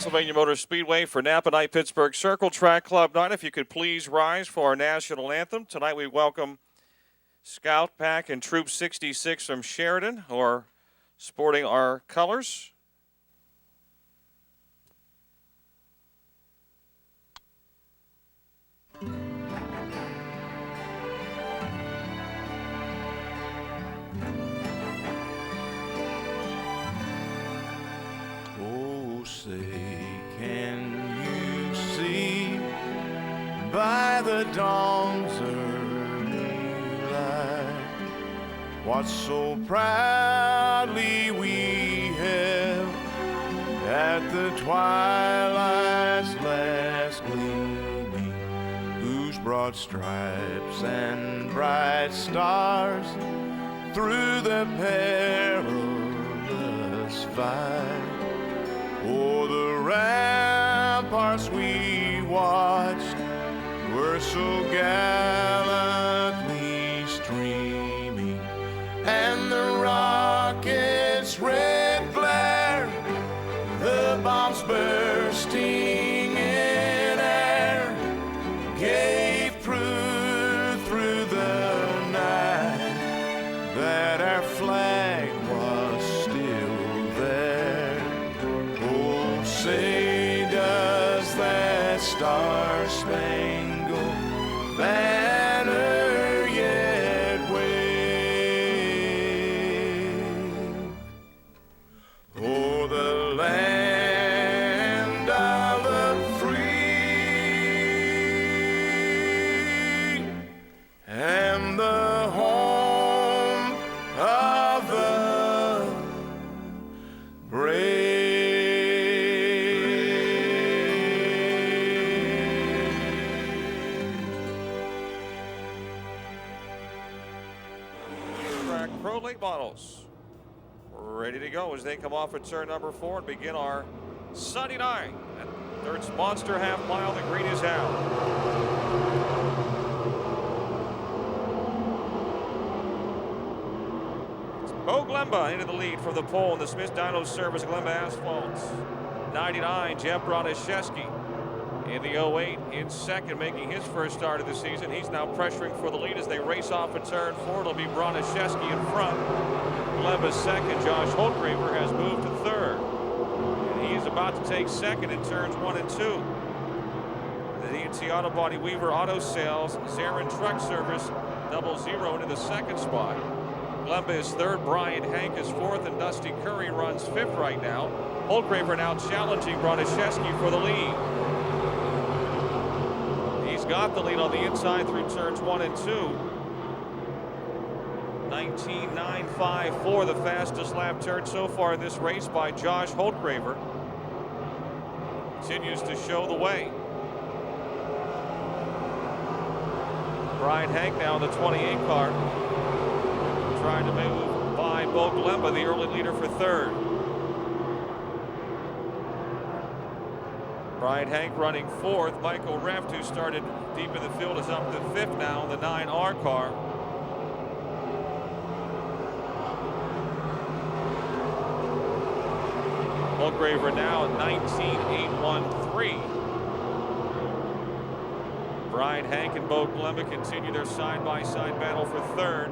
Pennsylvania Motor Speedway for Napa Night Pittsburgh Circle Track Club Night. If you could please rise for our national anthem. Tonight we welcome Scout Pack and Troop 66 from Sheridan, who are sporting our colors. Say, can you see by the dawn's early light what so proudly we held at the twilight's last gleaming, whose broad stripes and bright stars through the perilous fight o'er the ramparts we watched were so gallantly streaming, and the rockets' red glare, the bombs bursting in air, gave proof through the night that our flag was still there. Say, does that star-spangled banner yet wave o'er the land of the free and the home of the brave? Pro Late Models ready to go as they come off at turn number 4 and begin our Sunday night at Dirt's Monster Half Mile. The green is out. It's Bo Glemba into the lead from the pole in the Smith Dyno Service Glemba Asphalt. 99, Jeff Bronaszewski in the 08 in second, making his first start of the season. He's now pressuring for the lead as they race off at turn 4. It'll be Bronaszewski in front. Glemba's second. Josh Holtgraver has moved to third. And he is about to take second in turns 1 and 2. The DNC Auto Body Weaver Auto Sales, Zarin Truck Service, 00 into the second spot. Glemba is third. Brian Hank is fourth, and Dusty Curry runs fifth right now. Holtgraver now challenging Bronaszewski for the lead. Got the lead on the inside through turns 1 and 2. 19.954, the fastest lap turn so far in this race by Josh Holtgraver. Continues to show the way. Brian Hank now in the 28 car, trying to move by Bo Glemba, the early leader, for third. Brian Hank running fourth. Michael Reft, who started deep in the field, is up to fifth now in the 9R car. Holtgraver now at 19.813. Brian Hank and Bo Glemba continue their side-by-side battle for third.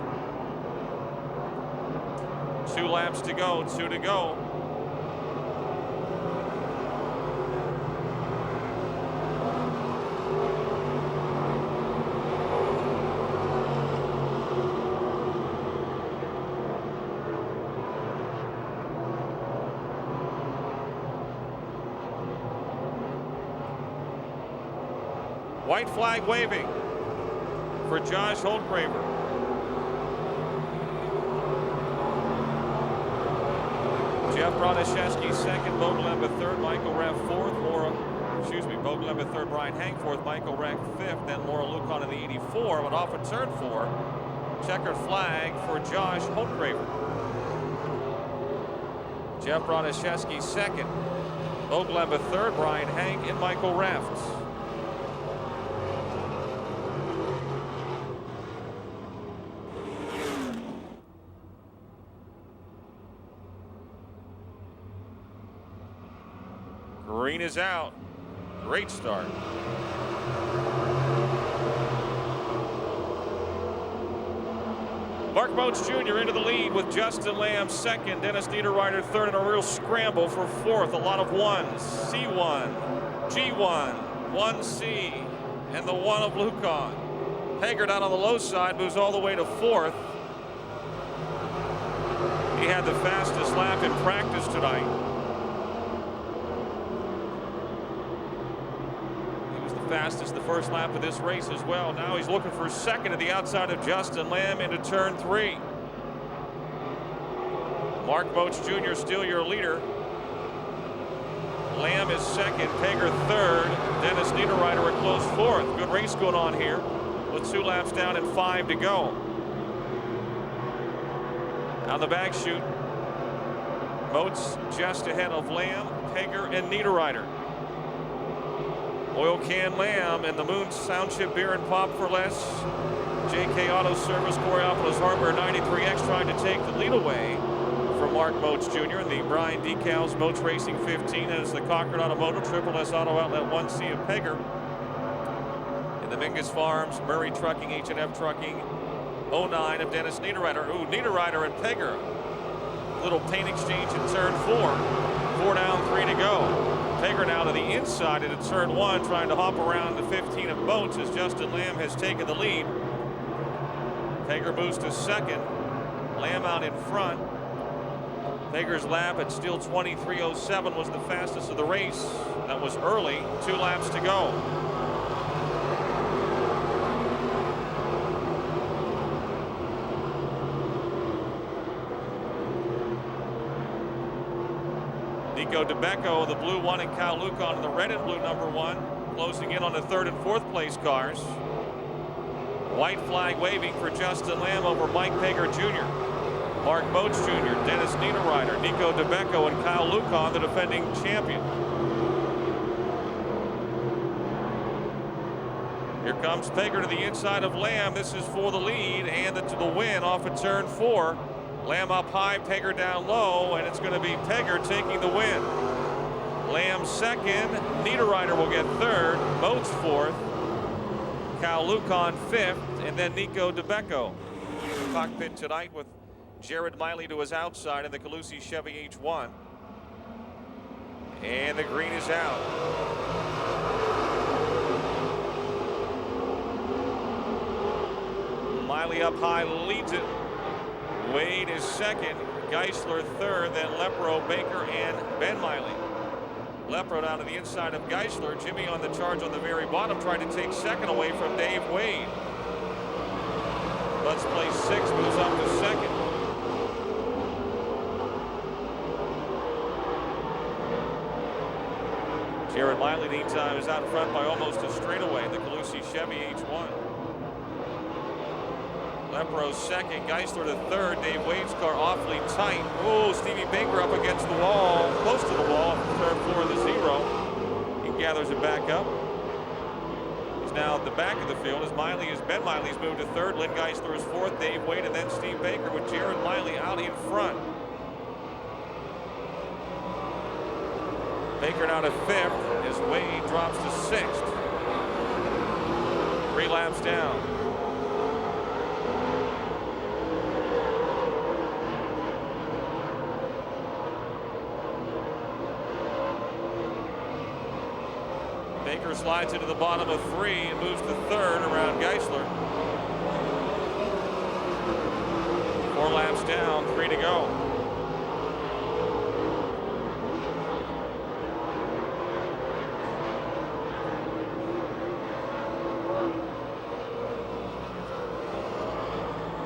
2 laps to go, 2 to go. White flag waving for Josh Holtgraver. Jeff Bronaszewski second, Bo Glemba third, Michael Reft fourth, Bo Glemba third, Brian Hank fourth, Michael Reft fifth, then Laura Lucon in the 84, but off at turn 4. Checkered flag for Josh Holtgraver. Jeff Bronaszewski second, Bo Glemba third, Brian Hank, and Michael Reft. Green is out. Great start. Mark Moats Jr. into the lead with Justin Lamb second. Dennis Niederreiter third in a real scramble for fourth. A lot of ones. C1, G1, 1C, and the one of Lucon. Hager down on the low side moves all the way to fourth. He had the fastest lap in practice tonight. He was the fastest the first lap of this race as well. Now he's looking for second at the outside of Justin Lamb into turn 3. Mark Moats Jr. still your leader. Lamb is second, Hager third, Dennis Niederreiter a close fourth. Good race going on here with 2 laps down and 5 to go. On the back chute, Moats just ahead of Lamb, Hager, and Niederreiter. Oil Can Lamb and the Moon Township Beer and Pop for Less. JK Auto Service, Coraopolis Hardware 93X trying to take the lead away from Mark Moats Jr. and the Brian Decals Moats Racing 15 as the Concord Automotive Triple S Auto Outlet 1C of Hager. And the Mingus Farms, Murray Trucking, H&F Trucking, 09 of Dennis Niederreiter. Ooh, Niederreiter and Hager. Little paint exchange in turn 4. 4 down, 3 to go. Hager now to the inside into turn 1, trying to hop around the 15 of Moats as Justin Lamb has taken the lead. Hager moves to second. Lamb out in front. Hager's lap at still 23:07 was the fastest of the race. That was early. 2 laps to go. Nico DeBecco, the blue one, and Kyle Lucon in the red and blue number 1, closing in on the 3rd and 4th place cars. White flag waving for Justin Lamb over Mike Hager Jr. Mark Moats Jr., Dennis Niederreiter, Nico DeBecco, and Kyle Lucon, the defending champion. Here comes Hager to the inside of Lamb. This is for the lead and to the win off of turn 4. Lamb up high, Hager down low, and it's going to be Hager taking the win. Lamb second, Niederreiter will get third, Moats fourth, Kyle Lucon fifth, and then Nico DeBecco. Cockpit tonight with Jared Miley to his outside in the Calusi Chevy H1. And the green is out. Miley up high leads it. Wade is second, Geisler third, then Lepro, Baker, and Ben Miley. Lepro down to the inside of Geisler. Jimmy on the charge on the very bottom, trying to take second away from Dave Wade. Let's play 6, moves up to second. Jared Miley, meantime, is out front by almost a straightaway in the Calusi Chevy H1. Lepro second, Geisler the third, Dave Wade's car awfully tight. Oh, Stevie Baker up against the wall, close to the wall, third floor of the 0. He gathers it back up. He's now at the back of the field as Ben Miley's moved to third, Lynn Geisler is fourth, Dave Wade, and then Steve Baker with Jared Miley out in front. Baker now to fifth as Wade drops to sixth. 3 laps down. Baker slides into the bottom of 3 and moves to third around Geisler. 4 laps down, 3 to go.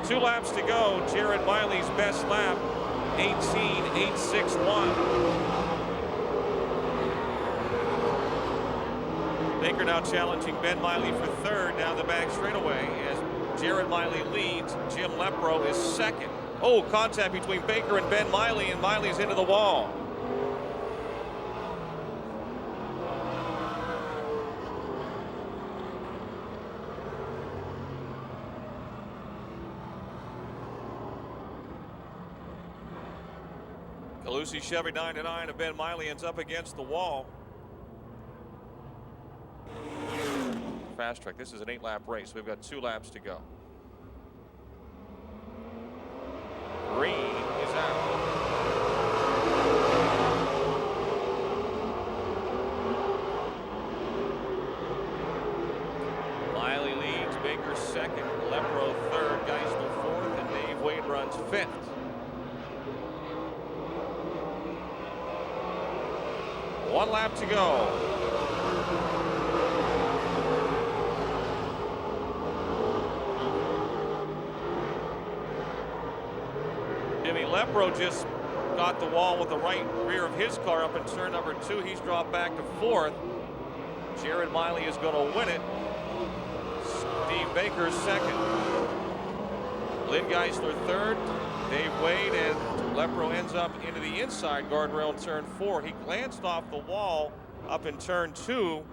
Two laps to go. Jared Miley's best lap, 18.861. Baker now challenging Ben Miley for third down the back straightaway as Jared Miley leads. Jim Lepro is second. Oh, contact between Baker and Ben Miley, and Miley's into the wall. Calusi Chevy 9-9 of Ben Miley ends up against the wall. Fast track. This is an 8-lap race. We've got 2 laps to go. Green is out. Miley leads, Baker second, Lepro third, Geisler fourth, and Dave Wade runs fifth. One lap to go. Jimmy Lepro just got the wall with the right rear of his car up in turn number 2. He's dropped back to 4th. Jared Miley is going to win it. Steve Baker second. Lynn Geisler third. Dave Wade, and Lepro ends up into the inside guardrail in turn 4. He glanced off the wall up in turn 2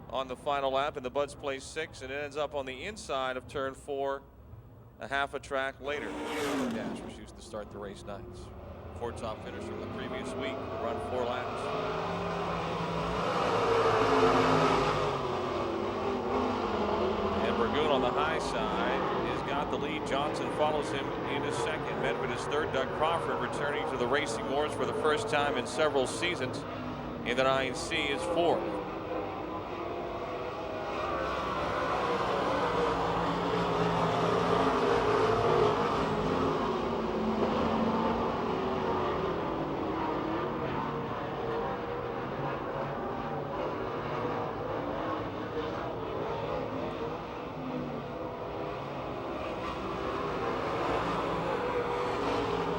on the final lap, and the Buds place 6, and it ends up on the inside of turn 4 a half a track later. Dash was used to start the race nights. 4 top finisher from the previous week, run 4 laps. And Burgoon on the high side has got the lead. Johnson follows him into second. Medved is third. Doug Crawford returning to the racing wars for the first time in several seasons in the 9C is fourth.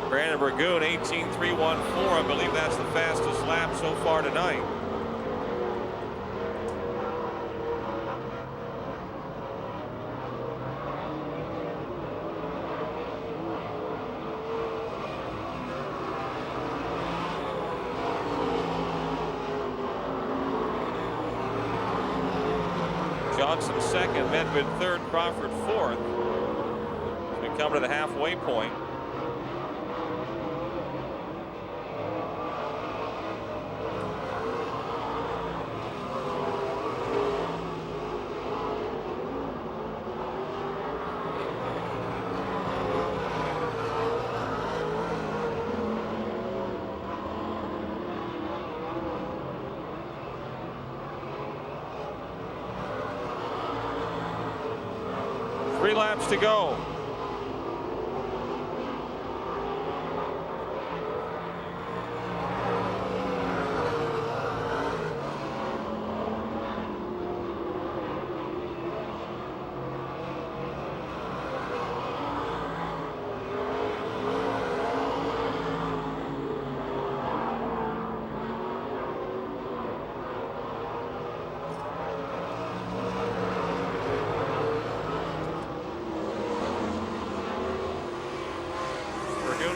Brandon Burgoon, 18.314. I believe that's the fastest lap so far tonight. Johnson second, Medved third, Crawford fourth. As we come to the halfway point. Three laps to go.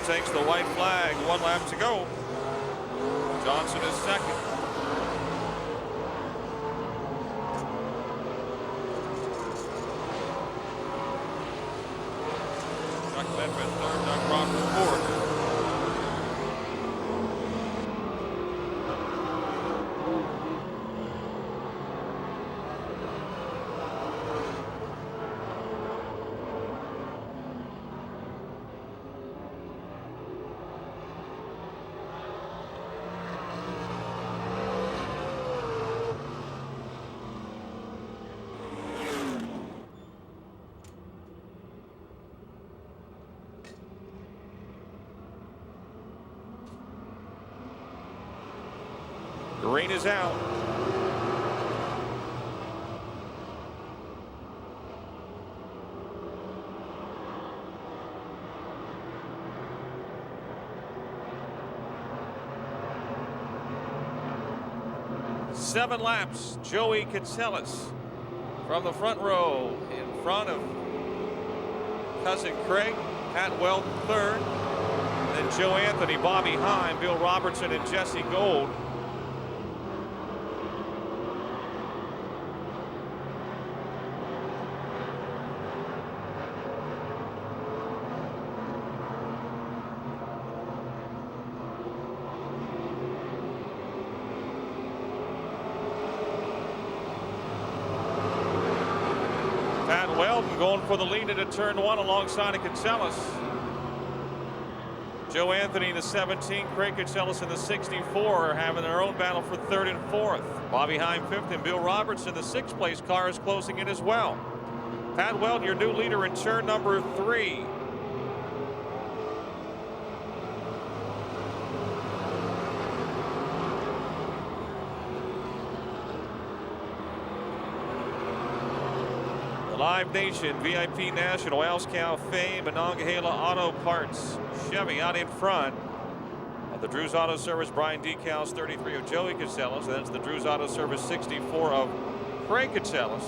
Takes the white flag. 1 lap to go. Johnson is second. Chuck Medved third. Doug Crawford fourth. Green is out. Seven laps. Joey Catsellis from the front row in front of cousin Craig. Pat Weld third. Then Joe Anthony, Bobby Hine, Bill Robertson, and Jesse Gold. Weldon going for the lead into turn 1 alongside of Kitselis. Joe Anthony in the 17, Craig Kitselis in the 64 are having their own battle for 3rd and 4th. Bobby Heim 5th and Bill Roberts in the 6th place car is closing in as well. Pat Weldon, your new leader in turn number 3. Live Nation, VIP National, Alscow Fame, Monongahela Auto Parts, Chevy out in front of the Drew's Auto Service, Brian Decals 33 of Joey Kitselis. That's the Drew's Auto Service 64 of Craig Kitselis.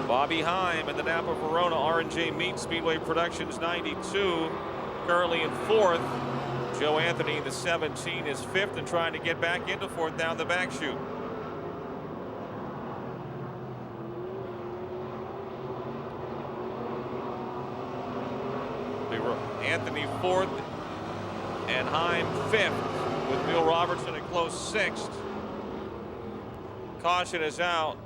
Bobby Heim in the Napa Verona R&J Meat Speedway Productions 92, currently in 4th. Joe Anthony in the 17 is 5th and trying to get back into 4th down the back chute. Anthony 4th and Heim 5th with Bill Robertson a close 6th. Caution is out.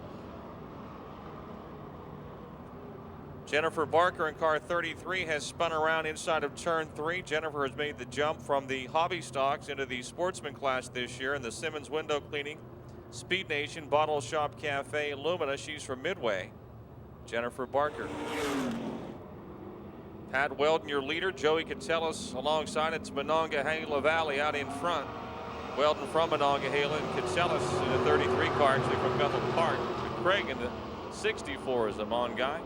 Jennifer Barker in car 33 has spun around inside of turn 3. Jennifer has made the jump from the hobby stocks into the sportsman class this year in the Simmons Window Cleaning, Speed Nation, Bottle Shop Cafe, Lumina. She's from Midway. Jennifer Barker. Pat Weldon, your leader. Joey Kitselis alongside. It's Monongahela Valley out in front. Weldon from Monongahela and Kitselis in the 33 car, actually from Bethel Park. Craig in the 64 is the Mon guy.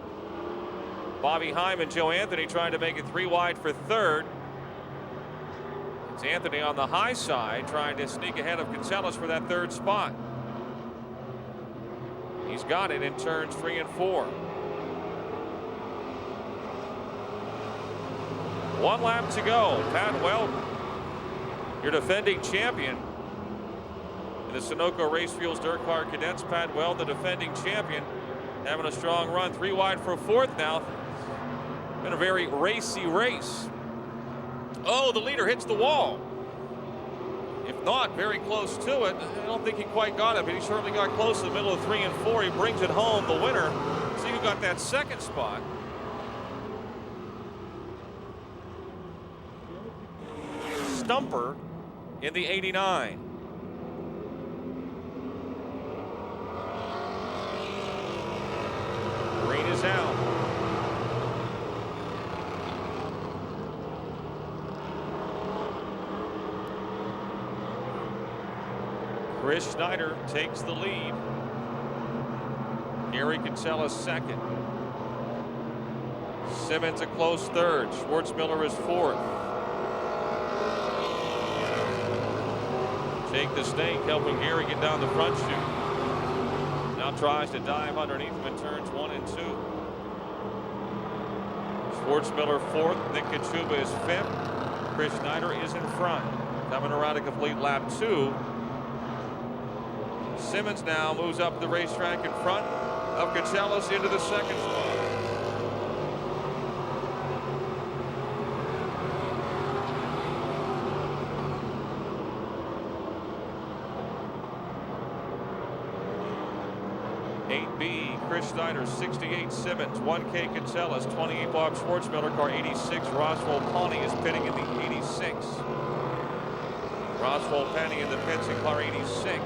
Bobby Heim and Joe Anthony trying to make it 3 wide for 3rd. It's Anthony on the high side trying to sneak ahead of Kitselis for that 3rd spot. He's got it in turns 3 and 4. 1 lap to go. Pat Weldon, your defending champion in the Sunoco Race Fuels Dirt Car Cadets. Pat Weldon, the defending champion, having a strong run. 3 wide for 4th now. Been a very racy race. Oh, the leader hits the wall. If not, very close to it. I don't think he quite got it, but he certainly got close in the middle of 3 and 4. He brings it home, the winner. See who got that 2nd spot. Stumper in the 89. Green is out. Chris Schneider takes the lead. Gary Kitselis 2nd. Simmons a close 3rd. Schwartzmiller is 4th. Jake the Snake helping Gary get down the front chute. Now tries to dive underneath him in turns 1 and 2. Schwartzmiller 4th. Nick Kachuba is 5th. Chris Schneider is in front. Coming around to complete lap 2. Simmons now moves up the racetrack in front of Kitselis into the 2nd spot. Chris Schneider, 68 Simmons, 1K Kitselis, 28 Bob Schwartzmiller, car 86. Roswell Pawnee is pitting in the 86. Roswell Pawnee in the pits in car 86.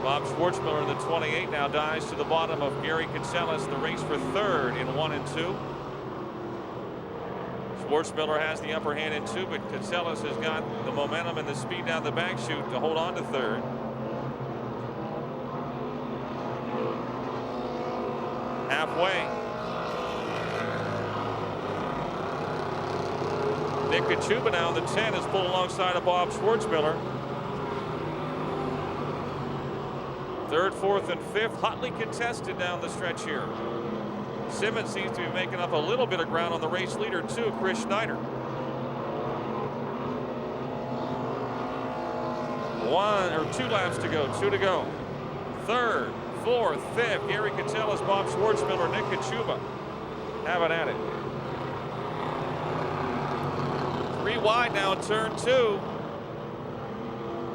Bob Schwartzmiller in the 28 now dives to the bottom of Gary Kitselis. The race for 3rd in 1 and 2. Schwartzmiller has the upper hand in 2, but Kitselis has got the momentum and the speed down the back chute to hold on to 3rd. Halfway. Nick Kachuba now in the 10 is pulled alongside of Bob Schwartzmiller. 3rd, 4th, and 5th hotly contested down the stretch here. Simmons seems to be making up a little bit of ground on the race leader too, Chris Schneider. 2 laps to go, 2 to go. 3rd, 4th, 5th, Gary Kitselis, Bob Schwartzmiller, Nick Kachuba having at it. 3 wide now in turn 2.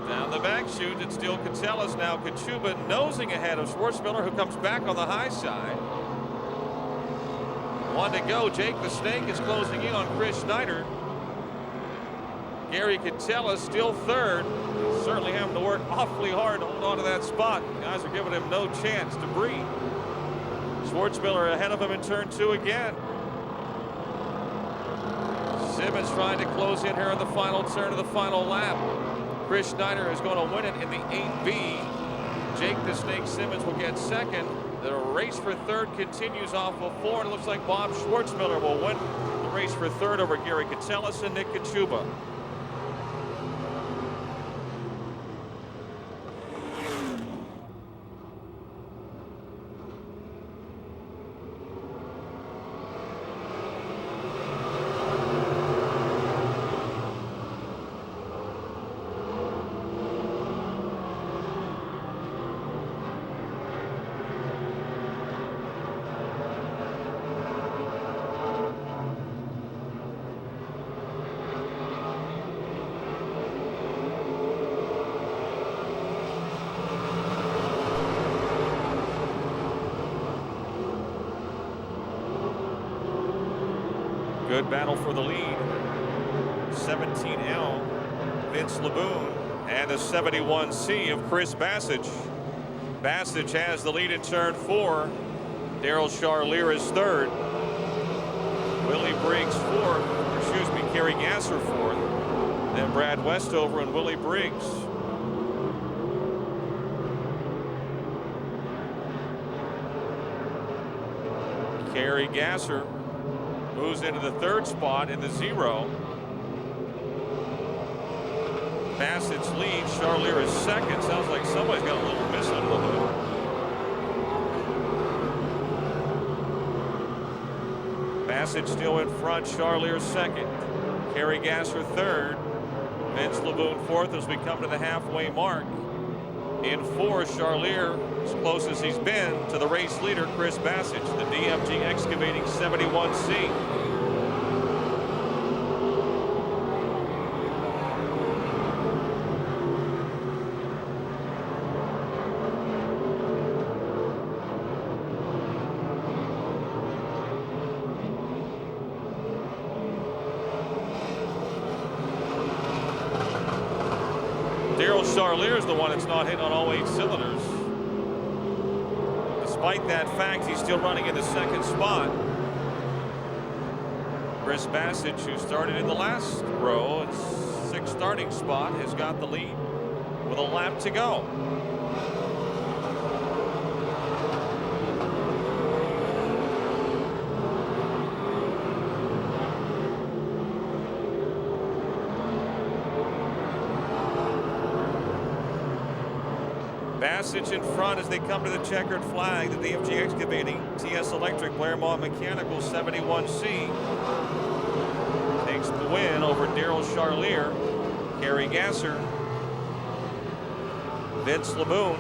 Down the back chute. It's still Catellus now. Kachuba nosing ahead of Schwartzmiller, who comes back on the high side. One to go. Jake the Snake is closing in on Chris Schneider. Gary Catellus still third. Certainly having to work awfully hard to hold on to that spot. Guys are giving him no chance to breathe. Schwartzmiller ahead of him in turn 2 again. Simmons trying to close in here on the final turn of the final lap. Chris Schneider is going to win it in the 8B. Jake the Snake Simmons will get second. The race for third continues off of 4, and it looks like Bob Schwartzmiller will win the race for third over Gary Catellus and Nick Kachuba. Good battle for the lead. 17L, Vince LeBoon, and the 71C of Chris Bassage. Bassage has the lead in turn 4. Daryl Charlier is third. Willie Briggs Kerry Gasser fourth. Then Brad Westover and Willie Briggs. Kerry Gasser moves into the third spot in the 0. Bassett's lead. Charlier is second. Sounds like somebody's got a little miss under the hood. Bassett still in front. Charlier second. Kerry Gasser third. Vince LeBoon fourth as we come to the halfway mark. In 4, Charlier, as close as he's been to the race leader, Chris Bassage, the DFG Excavating 71C. Daryl Charlier is the one that's not hitting on all 8 cylinders. Despite that fact, he's still running in the second spot. Chris Bassage, who started in the last row, its 6th starting spot, has got the lead with a lap to go. Bassage in front as they come to the checkered flag. The DFG Excavating TS Electric Claremont Mechanical 71C takes the win over Daryl Charlier, Kerry Gasser, Vince LeBoon.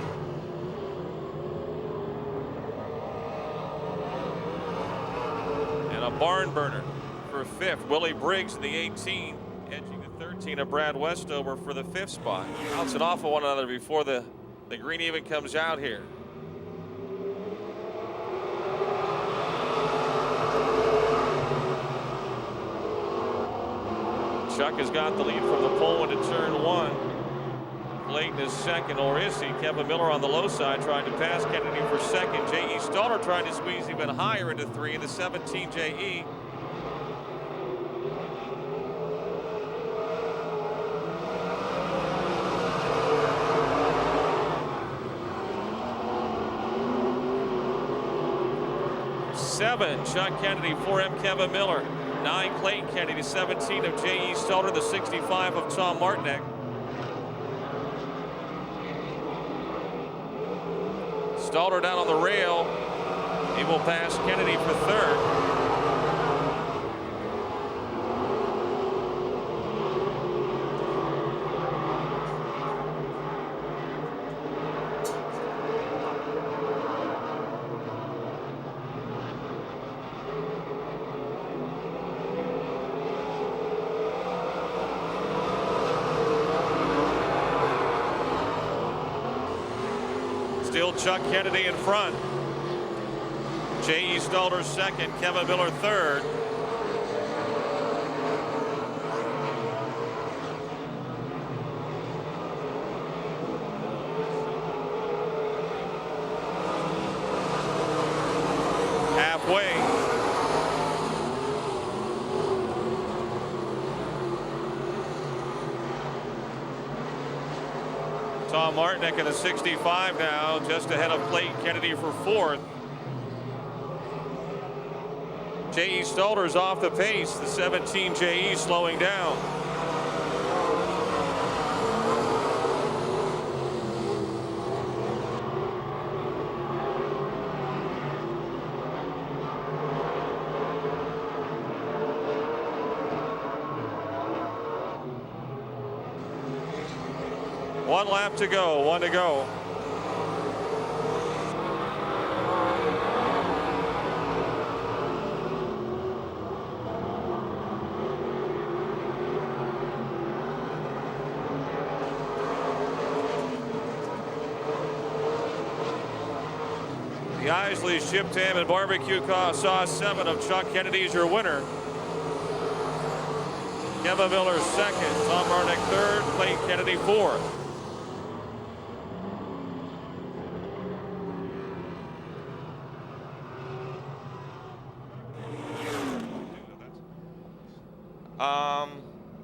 And a barn burner for 5th. Willie Briggs in the 18, edging the 13 of Brad Westover for the 5th spot. Bouncing off of one another before the green even comes out here. Chuck has got the lead from the pole into turn 1. Clayton is second, or is he? Kevin Miller on the low side trying to pass Kennedy for second. J.E. Stoller trying to squeeze even higher into 3 in the 17 J.E. Chuck Kennedy, 4M Kevin Miller, 9 Clayton Kennedy, 17 of J.E. Stoller, the 65 of Tom Martinek. Stoller down on the rail. He will pass Kennedy for 3rd. Still Chuck Kennedy in front. J.E. Stalder second, Kevin Miller third. Halfway. Tom Martinek in the 65 now, just ahead of Clayton Kennedy for fourth. J.E. Stalder's off the pace. The 17 J.E. slowing down. One lap to go, one to go. The Isley's Chip Tam and Barbecue Sauce 7 of Chuck Kennedy's your winner. Kevin Miller second, Tom Martinek third, Clayton Kennedy fourth.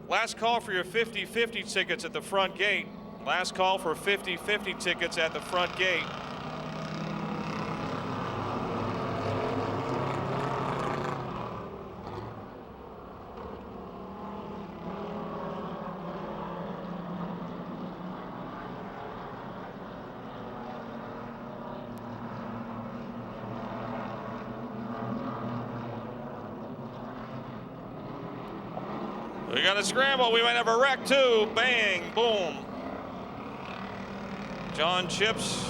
Last call for your 50-50 tickets at the front gate. Last call for 50-50 tickets at the front gate. We got a scramble. We might have a wreck too. Bang, boom. John Chips.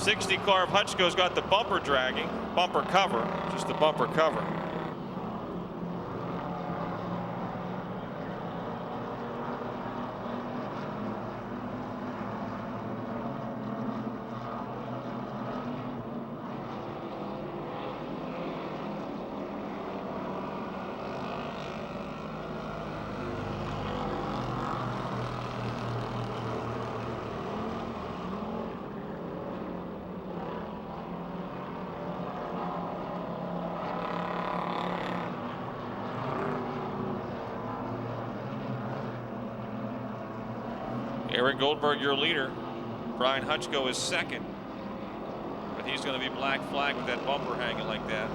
60 car of Hutchko's got the bumper dragging. Bumper cover, just the bumper cover. Eric Goldberg, your leader. Brian Hutchko is second. But he's going to be black flag with that bumper hanging like that.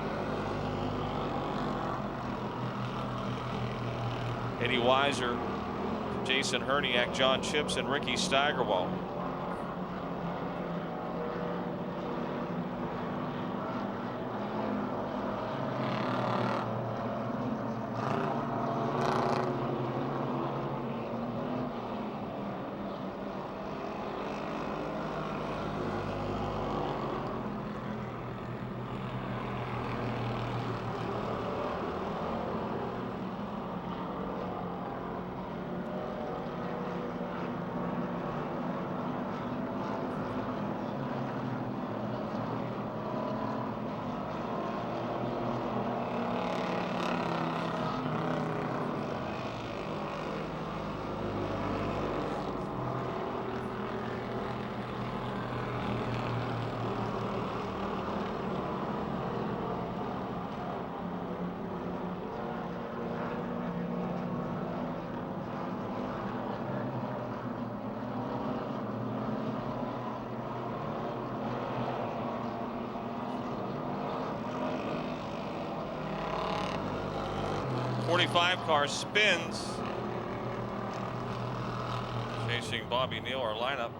Eddie Weiser, Jason Herniak, John Chips, and Ricky Steigerwald. .45 car spins. Chasing Bobby Neal, our lineup.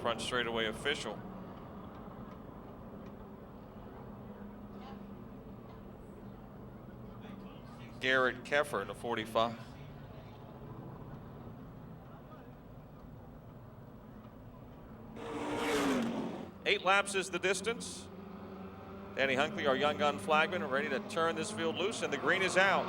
Front straightaway official. Garrett Keffer in the 45. Eight laps is the distance. Danny Hunkley, our young gun flagman, ready to turn this field loose, and the green is out.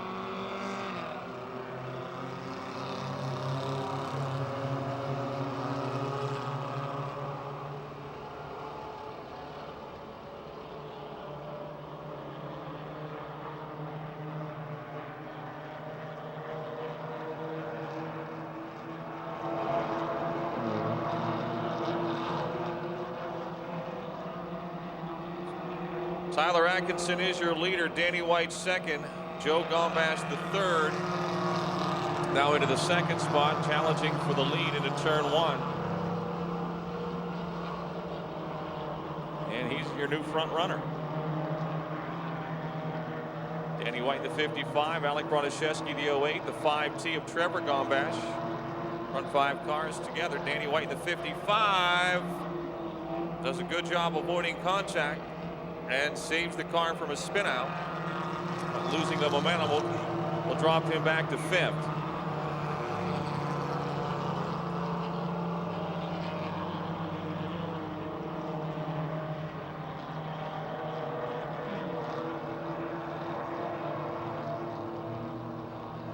Tyler Atkinson is your leader. Danny White second. Joe Gombash the third. Now into the second spot, challenging for the lead into turn one. And he's your new front runner. Danny White the 55, Alec Broniszewski the 08, the 5T of Trevor Gombash. Run 5 cars together. Danny White the 55 does a good job avoiding contact and saves the car from a spin out. But losing the momentum will drop him back to 5th.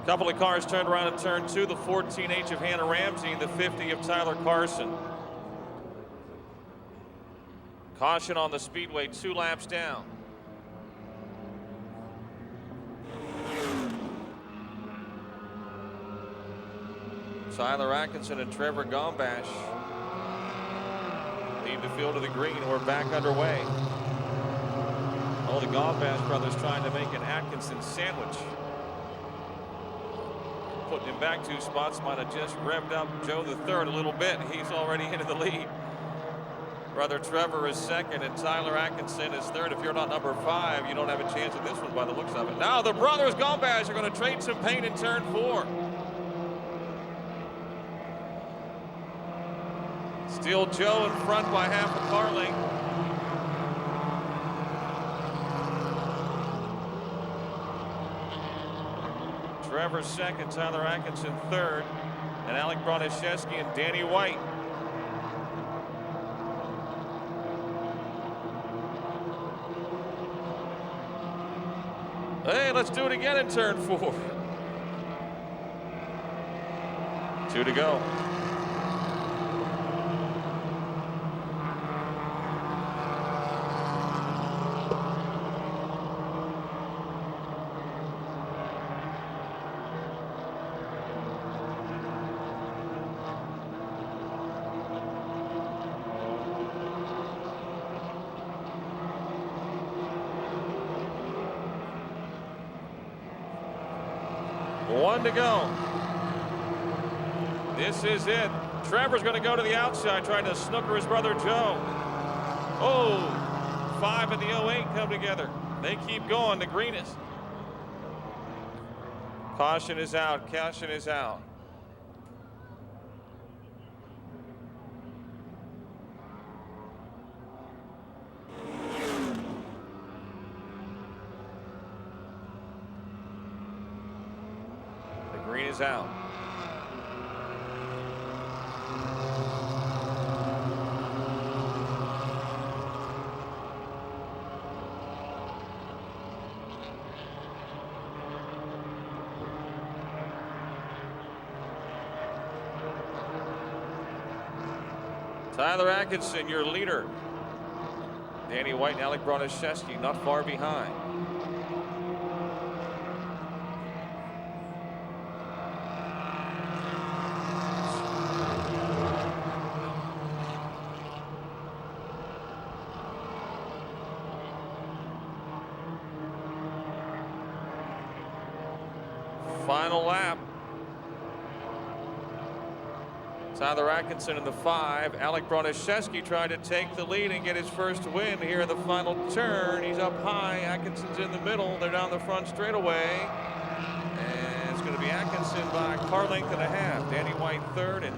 Couple of cars turned around in turn 2, the 14H of Hannah Ramsey and the 50 of Tyler Carson. Caution on the Speedway, 2 laps down. Tyler Atkinson and Trevor Gombash lead the field to the green. We're back underway. All the Gombash brothers trying to make an Atkinson sandwich. Putting him back 2 spots, might have just revved up Joe the third a little bit. He's already into the lead. Brother Trevor is second and Tyler Atkinson is third. If you're not number 5, you don't have a chance at this one by the looks of it. Now the brothers Gombash are going to trade some paint in turn 4. Still Joe in front by half a car length. Trevor second, Tyler Atkinson third, and Alec Broniszewski and Danny White. Hey, let's do it again in turn 4. 2 to go. One to go. This is it. Trevor's going to go to the outside, trying to snooker his brother Joe. Oh, 5 and the 08 come together. They keep going. The greenest. Caution is out. Caution is out. Green is out. Tyler Atkinson, your leader. Danny White and Alec Broniszewski not far behind. Final lap. Tyler Atkinson in the 5. Alec Broniszewski trying to take the lead and get his first win here in the final turn. He's up high. Atkinson's in the middle. They're down the front straightaway. And it's going to be Atkinson by a car length and a half. Danny White third and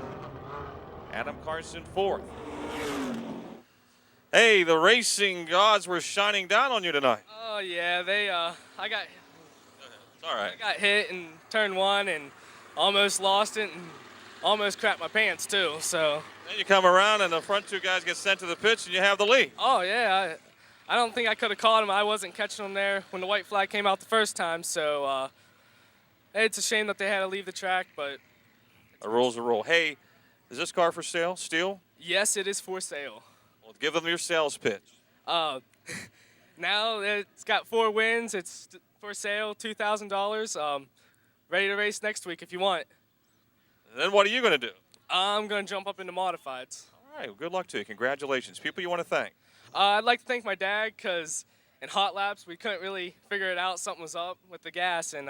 Adam Carson fourth. Hey, the racing gods were shining down on you tonight. Oh yeah, I got All right. I got hit in turn 1 and almost lost it and almost crapped my pants too. So Then you come around and the front 2 guys get sent to the pits and you have the lead. oh yeah, I don't think I could have caught him. I wasn't catching him there when the white flag came out the first time. So it's a shame that they had to leave the track, but A rule's a rule. Hey, is this car for sale? Still? yes, it is for sale. Well, give them your sales pitch. Now it's got 4 wins. It's for sale, $2,000. Ready to race next week if you want. And then what are you going to do? I'm going to jump up into modifieds. All right, well, good luck to you. Congratulations. People you want to thank? I'd like to thank my dad because in hot laps, we couldn't really figure it out. Something was up with the gas, and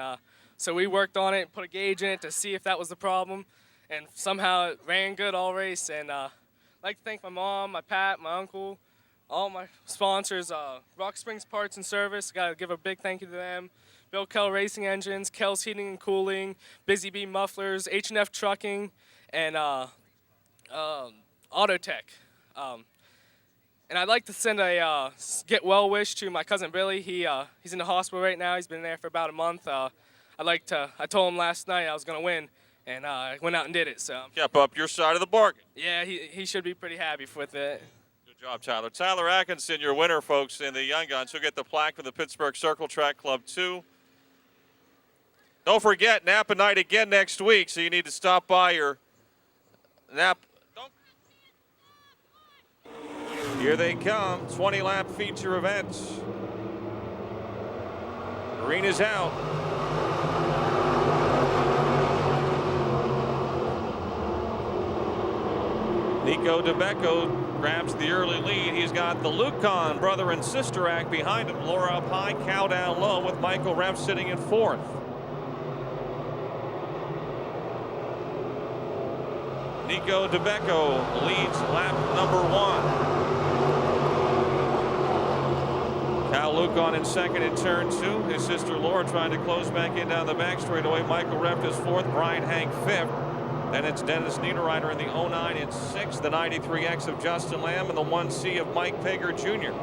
so we worked on it, put a gauge in it to see if that was the problem, and somehow it ran good all race. And I'd like to thank my mom, my Pat, my uncle, all my sponsors, Rock Springs Parts and Service. Got to give a big thank you to them. Bill Kell Racing Engines, Kell's Heating and Cooling, Busy Bee Mufflers, H&F Trucking, and Autotech. And I'd like to send a get well wish to my cousin Billy. He's in the hospital right now. He's been there for about a month. I told him last night I was going to win, and I went out and did it. So Kept up your side of the bargain. yeah, he should be pretty happy with it. Good job, Tyler. Tyler Atkinson, your winner, folks, in the Young Guns. He'll get the plaque for the Pittsburgh Circle Track Club 2. Don't forget, Napa night again next week, so you need to stop by your Napa. Here they come, 20-lap feature events. Green is out. Nico DeBecco grabs the early lead. He's got the Lucon brother and sister act behind him. Laura up high, Cal down low, with Michael Reff sitting in fourth. Nico DeBecco leads lap number 1. Cal Lucon in second in turn 2. His sister Laura trying to close back in down the back straightaway. Michael Reff is fourth. Brian Hank fifth. Then it's Dennis Niederreiter in the 09 in sixth. The 93X of Justin Lamb and the 1C of Mike Pager Jr.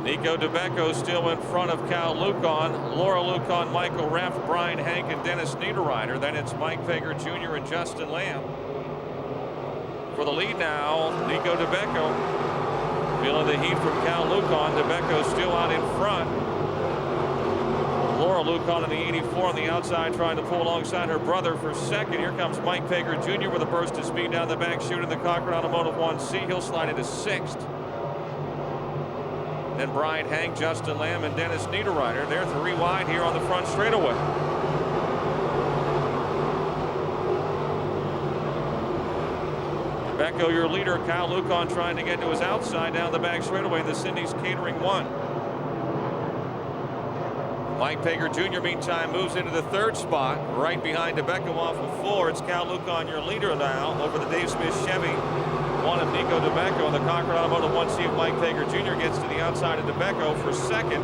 Nico DeBecco still in front of Cal Lucon, Laura Lucon, Michael Reff, Brian Hank, and Dennis Niederreiter. Then it's Mike Pager Jr. and Justin Lamb. For the lead now, Nico DeBecco. Feeling the heat from Cal Lucon. DeBecco still out in front. Laura Lucon in the 84 on the outside trying to pull alongside her brother for second. Here comes Mike Pager Jr. with a burst of speed down the back, shooting the Cochran Automotive 1C. He'll slide into sixth. Then Brian Hank, Justin Lamb, and Dennis Niederreiter. They're 3 wide here on the front straightaway. Becco, your leader. Kyle Lucon trying to get to his outside down the back straightaway in the Cindy's Catering 1. Mike Pager Jr. meantime moves into the third spot, right behind DeBecco off of 4. It's Cal Lucon, your leader now, over the Dave Smith Chevy 1 of Nico DeBecco, and the Cochran Automotive 1C of Mike Pager Jr. gets to the outside of DeBecco for second.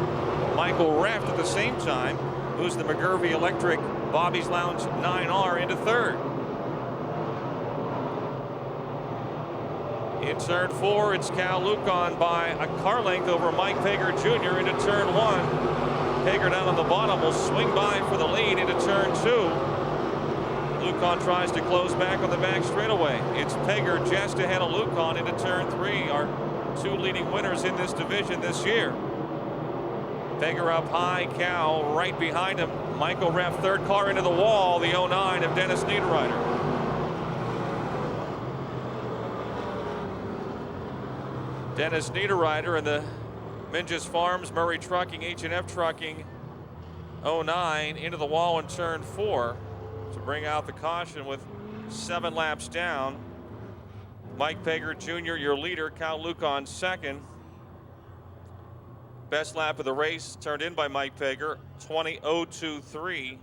Michael Reff at the same time, who's the McGurvey Electric Bobby's Lounge 9R, into third. In turn 4, it's Cal Lucon by a car length over Mike Pager Jr. into turn 1. Pager down on the bottom will swing by for the lead into turn 2. Lucon tries to close back on the back straightaway. It's Pager just ahead of Lucon into turn 3. Our 2 leading winners in this division this year. Pager up high, Cal right behind him. Michael Reff, third car into the wall, the 09 of Dennis Niederreiter. Dennis Niederreiter and the Mingus Farms, Murray Trucking, H&F Trucking 09 into the wall in turn 4 to bring out the caution with 7 laps down. Mike Pager Jr., your leader, Cal Lucon second. Best lap of the race turned in by Mike Pager, 20.023.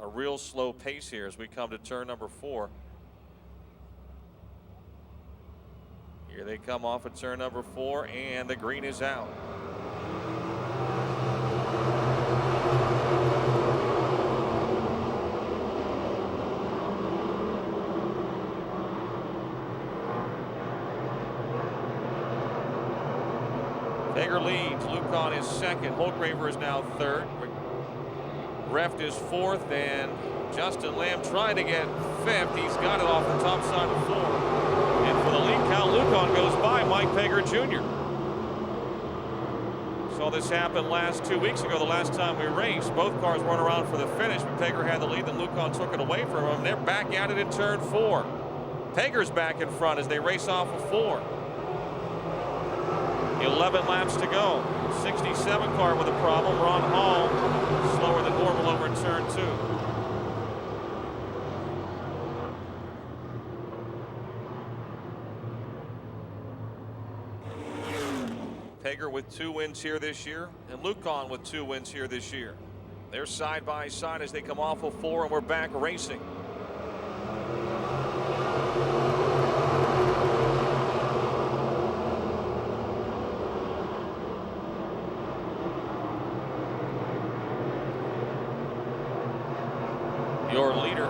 A real slow pace here as we come to turn number 4. Here they come off at turn number 4, and the green is out. Pager leads. Lucon is second. Holgraver is now third. Reff is fourth, and Justin Lamb trying to get fifth. He's got it off the top side of 4. And for the lead, Cal Lucon goes by Mike Pager Jr. Saw this happen last 2 weeks ago, the last time we raced. Both cars weren't around for the finish, but Pager had the lead, then Lucon took it away from him. They're back at it in turn 4. Pager's back in front as they race off of 4. 11 laps to go. 67 car with a problem. Ron Hall slower than normal over in turn 2. Pager with 2 wins here this year, and Lucon with 2 wins here this year. They're side by side as they come off of 4, and we're back racing. Your leader,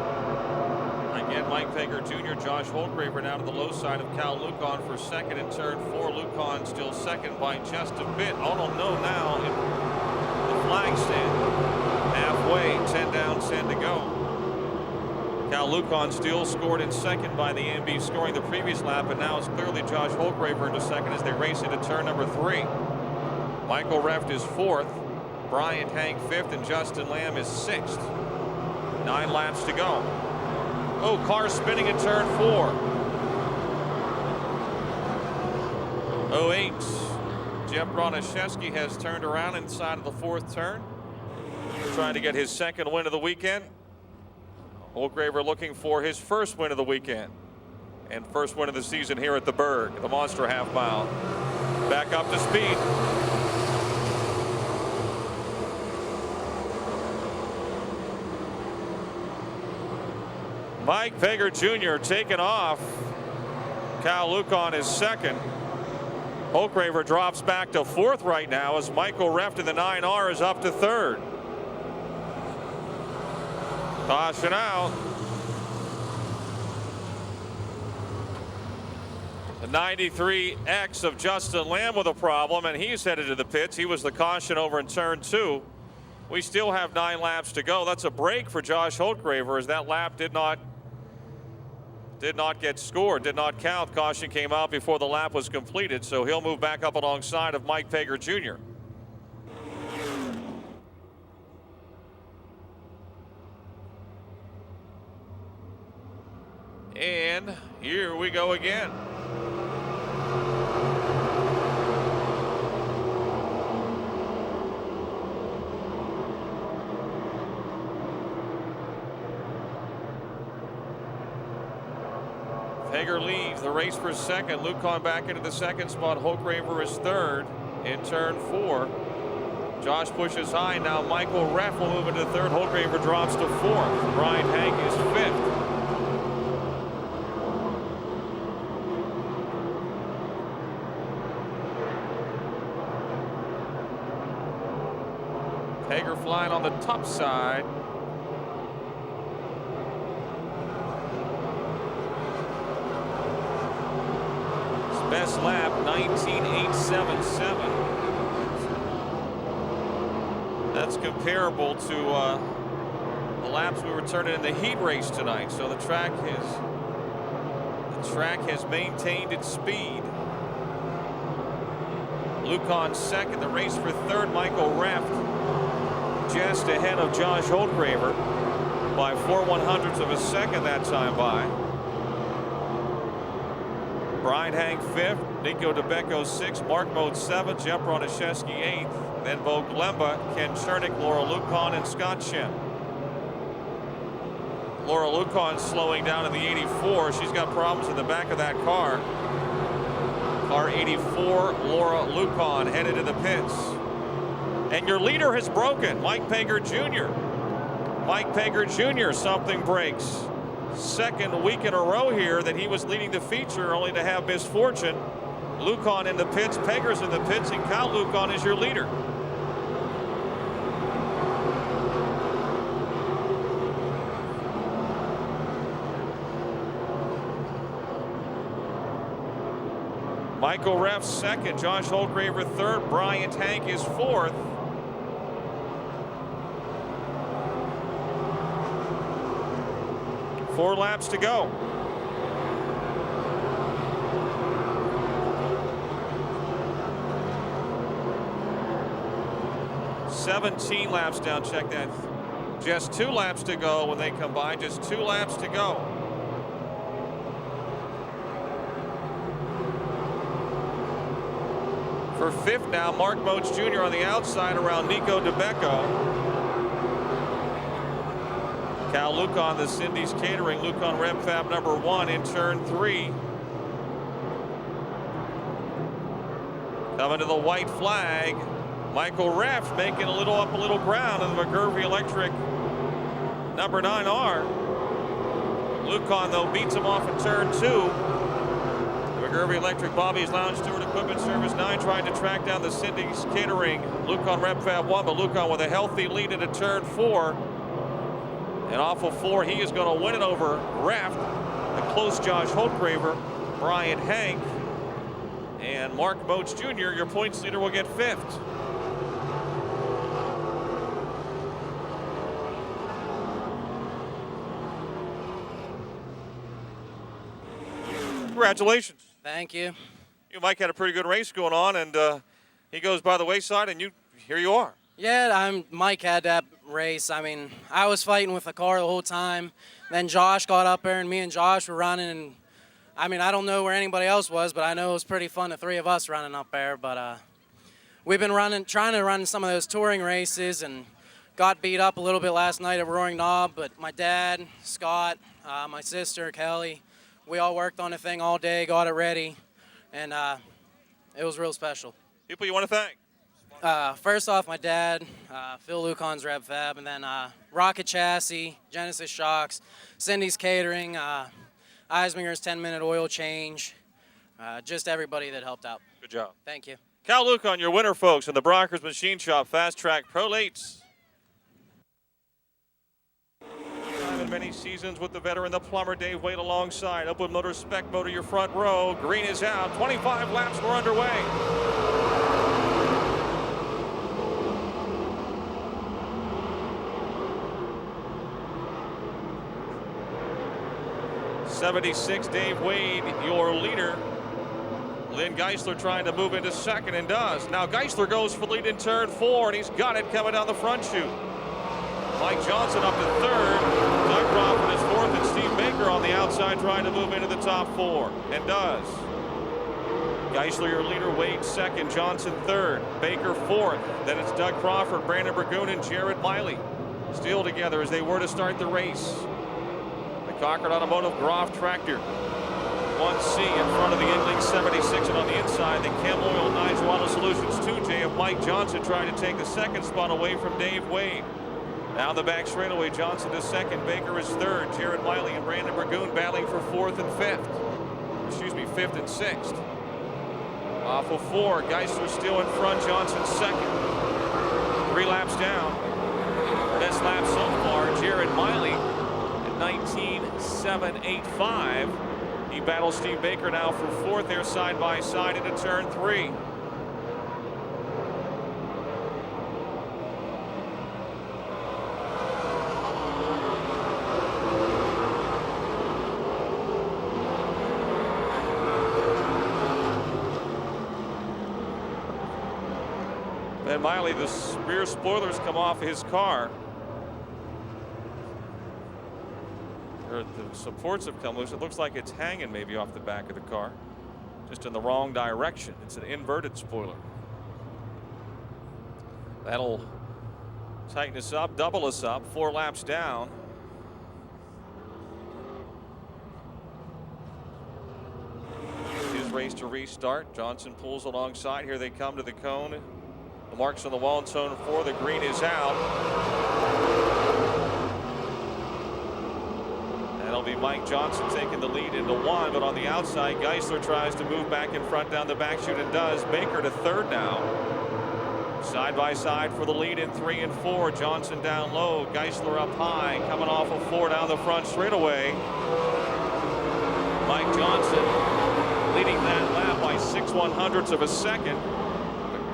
again, Mike Pager Jr., Josh Holtgraver now to the low side of Cal Lucon for second in turn 4. Lucon still second by just a bit. Oh, no, now in the flag stand. Halfway, 10 down, 10 to go. Cal Lucon still scored in second by the AMB scoring the previous lap, and now it's clearly Josh Holtgraver into second as they race into turn number 3. Michael Reft is 4th, Bryant Hank 5th, and Justin Lamb is 6th. 9 laps to go. Oh, car spinning at turn 4. 08. Jeff Bronaszewski has turned around inside of the 4th turn, trying to get his second win of the weekend. Holtgraver looking for his first win of the weekend and first win of the season here at the Berg, the Monster Half Mile. Back up to speed. Mike Pager Jr. taking off. Cal Lucon is second. Holtgraver drops back to 4th right now as Michael Reft in the 9R is up to 3rd. Caution out. The 93X of Justin Lamb with a problem, and he's headed to the pits. He was the caution over in turn 2. We still have 9 laps to go. That's a break for Josh Holtgraver as that lap did not get scored, did not count. Caution came out before the lap was completed, so he'll move back up alongside of Mike Pager Jr. And here we go again. Pager leads the race for second. Lucon back into the second spot. Holtgraver is 3rd in turn 4. Josh pushes high. Now Michael Reft will move into 3rd. Holtgraver drops to 4th. Brian Hank is 5th. Pager flying on the top side. His best lap, 19.877. That's comparable to the laps we were turning in the heat race tonight. So the track has maintained its speed. Lucon second, the race for 3rd, Michael Reft just ahead of Josh Holtgraver by 4/100ths of a second that time by. Brian Hank 5th, Nico DeBecco 6th, Mark Mode 7th, Jeff Bronaszewski 8th, then Bo Glemba, Ken Chernick, Laura Lucon, and Scott Shem. Laura Lucon slowing down in the 84. She's got problems in the back of that car. Car 84, Laura Lucon headed to the pits. And your leader has broken, Mike Pager Jr. Mike Pager Jr., something breaks. Second week in a row here that he was leading the feature, only to have misfortune. Lucon in the pits, Pager's in the pits, and Cal Lucon is your leader. Michael Reft second, Josh Holtgraver 3rd, Brian Hank is 4th. Four laps to go. $17 laps down, check that. Just 2 laps to go when they combine, just 2 laps to go. For fifth now, Mark Moats Jr. on the outside around Nico DeBecco. Cal Lucan, the Cindy's Catering, Lucan Rep Fab number 1 in turn 3. Coming to the white flag, Michael Reft making a little ground in the McGurvey Electric number 9R. Lucan, though, beats him off in turn 2. McGurvey Electric, Bobby's Lounge, Stewart Equipment Service 9 trying to track down the Cindy's Catering. Lucan Rep Fab 1, but Lucan with a healthy lead into turn 4. And off of 4, he is going to win it over Reft. A close Josh Holtgraver, Brian Hank, and Mark Moats Jr., your points leader, will get 5th. Congratulations. Thank you. You, Mike, had a pretty good race going on, and he goes by the wayside, and here you are. Yeah, Mike had that race. I mean, I was fighting with the car the whole time. Then Josh got up there, and me and Josh were running. And I mean, I don't know where anybody else was, but I know it was pretty fun, the three of us running up there. But we've been trying to run some of those touring races, and got beat up a little bit last night at Roaring Knob. But my dad, Scott, my sister, Kelly, we all worked on the thing all day, got it ready, and it was real special. People you want to thank? First off, my dad, Phil Lucan's Rev Fab, and then Rocket Chassis, Genesis Shocks, Cindy's Catering, Eisminger's 10-minute oil change, just everybody that helped out. Good job. Thank you. Cal Lucan, your winner, folks, in the Brockers Machine Shop Fast Track Pro Lates. In many seasons with the veteran, the plumber Dave Wade alongside. Upwood Motors Spec Motor, your front row. Green is out. 25 laps were underway. 76, Dave Wade, your leader. Lynn Geisler trying to move into second and does. Now Geisler goes for lead in turn 4, and he's got it coming down the front chute. Mike Johnson up to third. Doug Crawford is fourth, and Steve Baker on the outside trying to move into the top 4, and does. Geisler, your leader, Wade second, Johnson third, Baker fourth. Then it's Doug Crawford, Brandon Burgoon, and Jared Miley still together as they were to start the race. The Concord Automotive Groff Tractor 1C in front of the Inlink 76, and on the inside, the Chem Oil Nigel Auto Solutions 2J of Mike Johnson trying to take the second spot away from Dave Wade. Down the back straightaway, Johnson is second, Baker is third, Jared Miley and Brandon Burgoon battling for fourth and fifth. Fifth and sixth. Off of 4, Geisler still in front, Johnson second. 3 laps down. Best lap so far, Jared Miley at 19.785. He battles Steve Baker now for fourth. They're side by side into turn 3. And Miley, the rear spoilers come off his car. The supports have come loose. It looks like it's hanging maybe off the back of the car, just in the wrong direction. It's an inverted spoiler. That'll tighten us up, double us up, 4 laps down. His race to restart. Johnson pulls alongside. Here they come to the cone. The marks on the wall in zone 4. The green is out. That'll be Mike Johnson taking the lead into 1, but on the outside, Geisler tries to move back in front down the back chute and does. Baker to third now. Side by side for the lead in 3 and 4. Johnson down low, Geisler up high, coming off of 4 down the front straightaway. Mike Johnson leading that lap by 6/100ths of a second.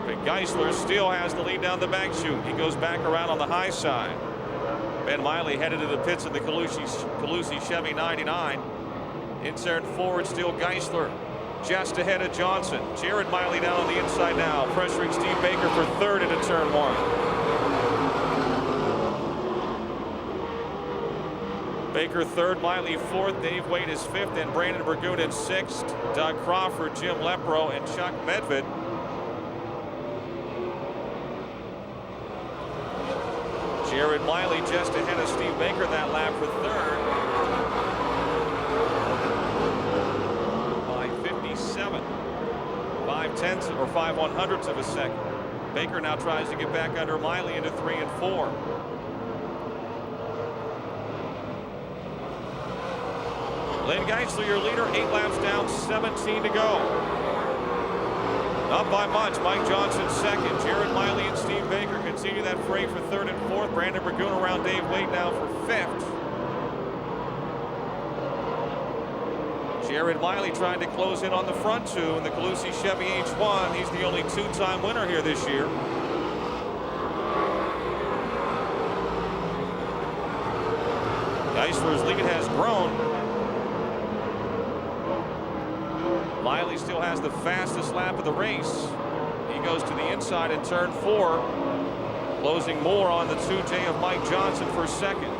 But Geisler still has the lead down the back chute. He goes back around on the high side. Ben Miley headed to the pits in the Calusi Chevy 99. In turn 4, it's still Geisler just ahead of Johnson. Jared Miley down on the inside now, pressuring Steve Baker for third into turn 1. Baker third, Miley fourth, Dave Wade is fifth, and Brandon Burgoon in sixth. Doug Crawford, Jim Lepro, and Chuck Medved Jared Miley just ahead of Steve Baker that lap for third by 57. 5/10 or 5/100ths of a second. Baker now tries to get back under Miley into 3 and 4. Lynn Geisler, your leader, 8 laps down, 17 to go. Not by much. Mike Johnson second. Jared Miley and Steve Baker continue that fray for third and fourth. Brandon Burgoon around Dave Wade now for fifth. Jared Miley trying to close in on the front two in the Calusi Chevy H1. He's the only 2-time winner here this year. Geisler's lead has grown. Miley still has the fastest lap of the race. He goes to the inside in turn 4, closing more on the 2J of Mike Johnson for second.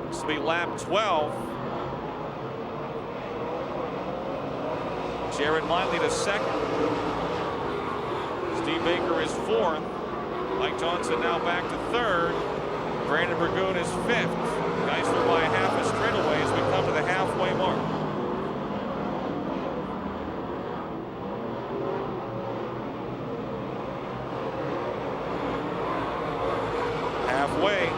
This will be lap 12. Jared Miley to second. Steve Baker is fourth. Mike Johnson now back to third. Brandon Burgoon is fifth. Geisler by a half a straightaway as we come to the halfway mark. Halfway.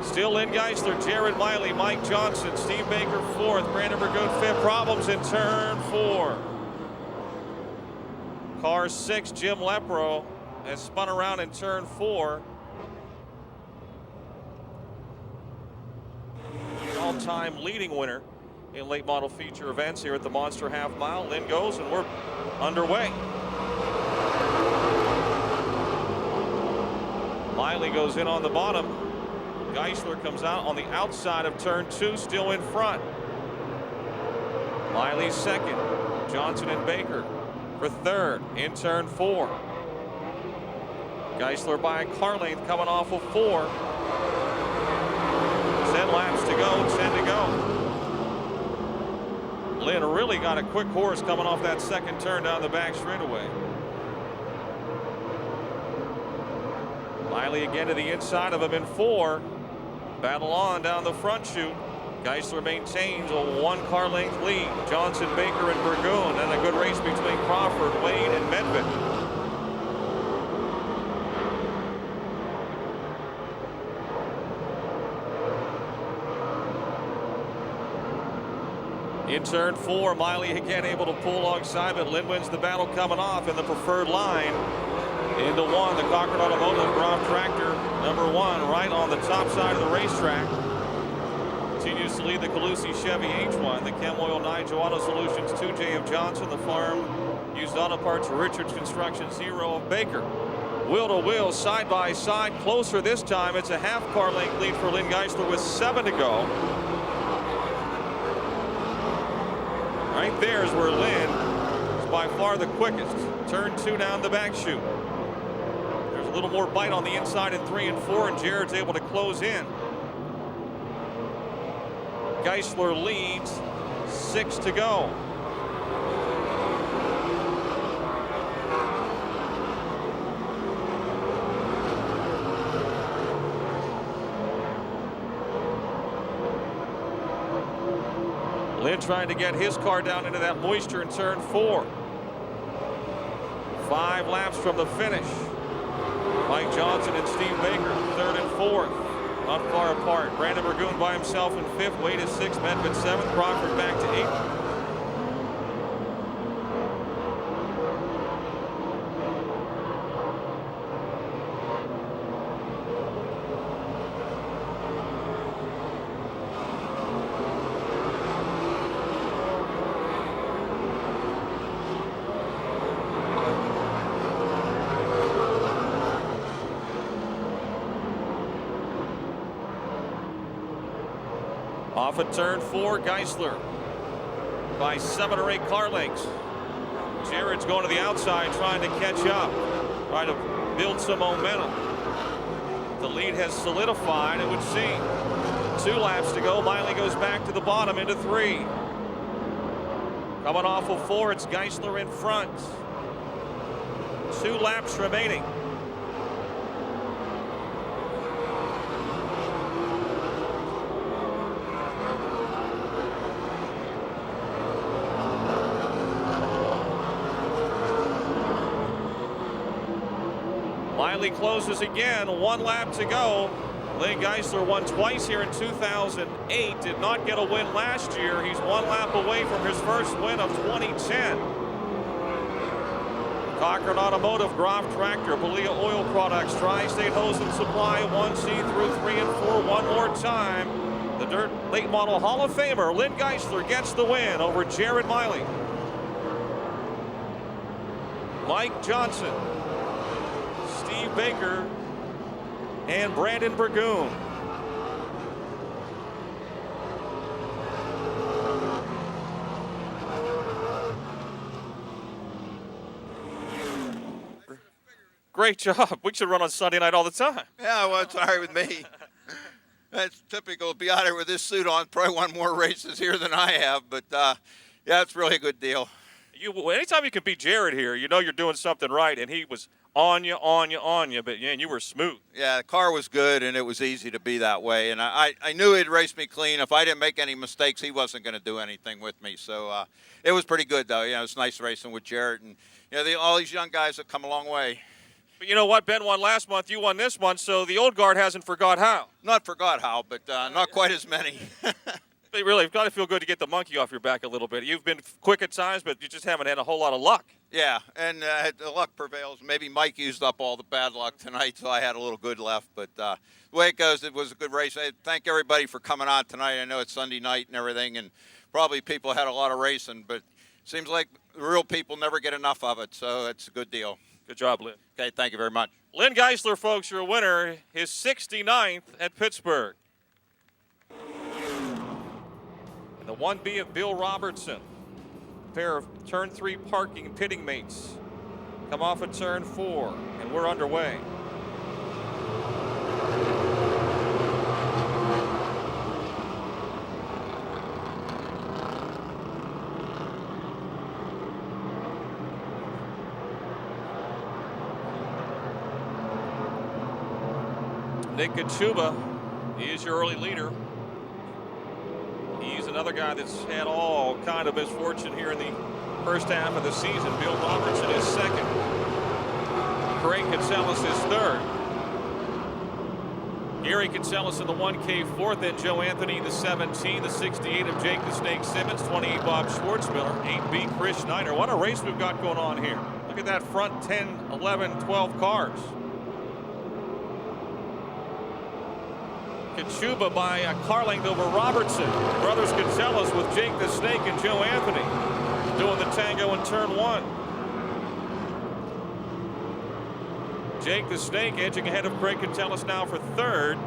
Still Lynn Geisler, Jared Miley, Mike Johnson, Steve Baker fourth, Brandon Burgoon fifth. Problems in turn 4. Car 6, Jim Lepro, has spun around in turn 4. All-time leading winner in late model feature events here at the Monster Half Mile. Lynn goes and we're underway. Miley goes in on the bottom. Geisler comes out on the outside of turn 2, still in front. Miley second. Johnson and Baker for third in turn 4. Geisler by a car length coming off of 4. 10 laps to go, 10 to go. Lynn really got a quick horse coming off that second turn down the back straightaway. Miley again to the inside of him in 4. Battle on down the front chute. Geisler maintains a 1 car length lead. Johnson, Baker, and Burgoon, and a good race between Crawford, Wade, and Medved. In turn 4, Miley again able to pull alongside, but Lynn wins the battle coming off in the preferred line. Into 1, the Cochran Automotive Groff Tractor, number 1, right on the top side of the racetrack. Continues to lead the Calusi Chevy H1, the Chem Oil Nigel Auto Solutions 2J of Johnson, the Farm Used Auto Parts Richards Construction 0 of Baker. Wheel to wheel, side by side, closer this time. It's a half car length lead for Lynn Geisler with 7 to go. Right there is where Lynn is by far the quickest. Turn 2 down the back chute. There's a little more bite on the inside in 3 and 4, and Jared's able to close in. Geisler leads, 6 to go. Lynn trying to get his car down into that moisture in turn 4. 5 laps from the finish. Mike Johnson and Steve Baker, 3rd and 4th. Not far apart. Brandon Burgoon by himself in 5th. Wade is 6th. Medved 7th. Crawford back to 8th. Off at turn 4, Geisler by 7 or 8 car lengths. Jared's going to the outside trying to catch up, trying to build some momentum. The lead has solidified, it would seem. 2 laps to go. Miley goes back to the bottom into 3. Coming off of 4, it's Geisler in front. 2 laps remaining. Miley closes again, 1 lap to go. Lynn Geisler won twice here in 2008, did not get a win last year. He's 1 lap away from his first win of 2010. Cochran Automotive, Groff Tractor, Belia Oil Products, Tri-State Hose and Supply, 1C through 3 and 4 one more time. The Dirt Late Model Hall of Famer, Lynn Geisler, gets the win over Jared Miley. Mike Johnson, Steve Baker, and Brandon Burgoon. Great job. We should run on Sunday night all the time. Yeah, well, it's all right with me. That's typical. Be out here with this suit on. Probably won more races here than I have, but yeah, it's really a good deal. Anytime you can beat Jared here, you know you're doing something right, and he was on you, but yeah, and you were smooth. Yeah, the car was good, and it was easy to be that way. And I knew he'd race me clean. If I didn't make any mistakes, he wasn't going to do anything with me. So it was pretty good, though. You know, it's nice racing with Jared, and you know, all these young guys have come a long way. But you know what? Ben won last month, you won this month, so the old guard hasn't forgot how. Not forgot how, but not quite as many. But really, you've got to feel good to get the monkey off your back a little bit. You've been quick at times, but you just haven't had a whole lot of luck. Yeah, and the luck prevails. Maybe Mike used up all the bad luck tonight, so I had a little good left. But the way it goes, it was a good race. I thank everybody for coming on tonight. I know it's Sunday night and everything, and probably people had a lot of racing, but it seems like the real people never get enough of it, so it's a good deal. Good job, Lynn. Okay, thank you very much. Lynn Geisler, folks, your winner, his 69th at Pittsburgh. And the 1B of Bill Robertson. A pair of turn 3 parking and pitting mates come off at turn 4, and we're underway. Nick Kachuba, he is your early leader. He's another guy that's had all kind of misfortune here in the first half of the season. Bill Robertson is second. Craig Kinsella is third. Gary Kinsella in the 1K fourth, then Joe Anthony the 17, the 68 of Jake the Snake Simmons, 28 Bob Schwartzmiller, 8B Chris Schneider. What a race we've got going on here. Look at that front 10, 11, 12 cars. Kachuba by a car length over Robertson. Brothers Kinsellas with Jake the Snake and Joe Anthony doing the tango in turn 1. Jake the Snake edging ahead of Craig Kinsellas now for third.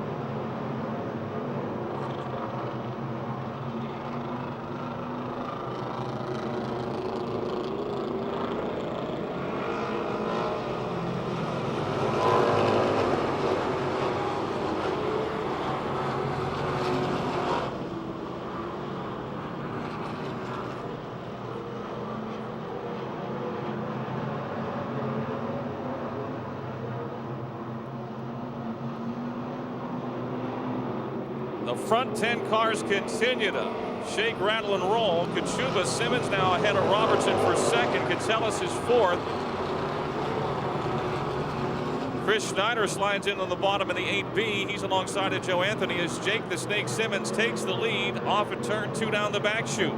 The front 10 cars continue to shake, rattle, and roll. Kachuba, Simmons now ahead of Robertson for second. Kinsellas is fourth. Chris Schneider slides in on the bottom of the 8B. He's alongside of Joe Anthony as Jake the Snake Simmons takes the lead off at turn 2 down the back chute.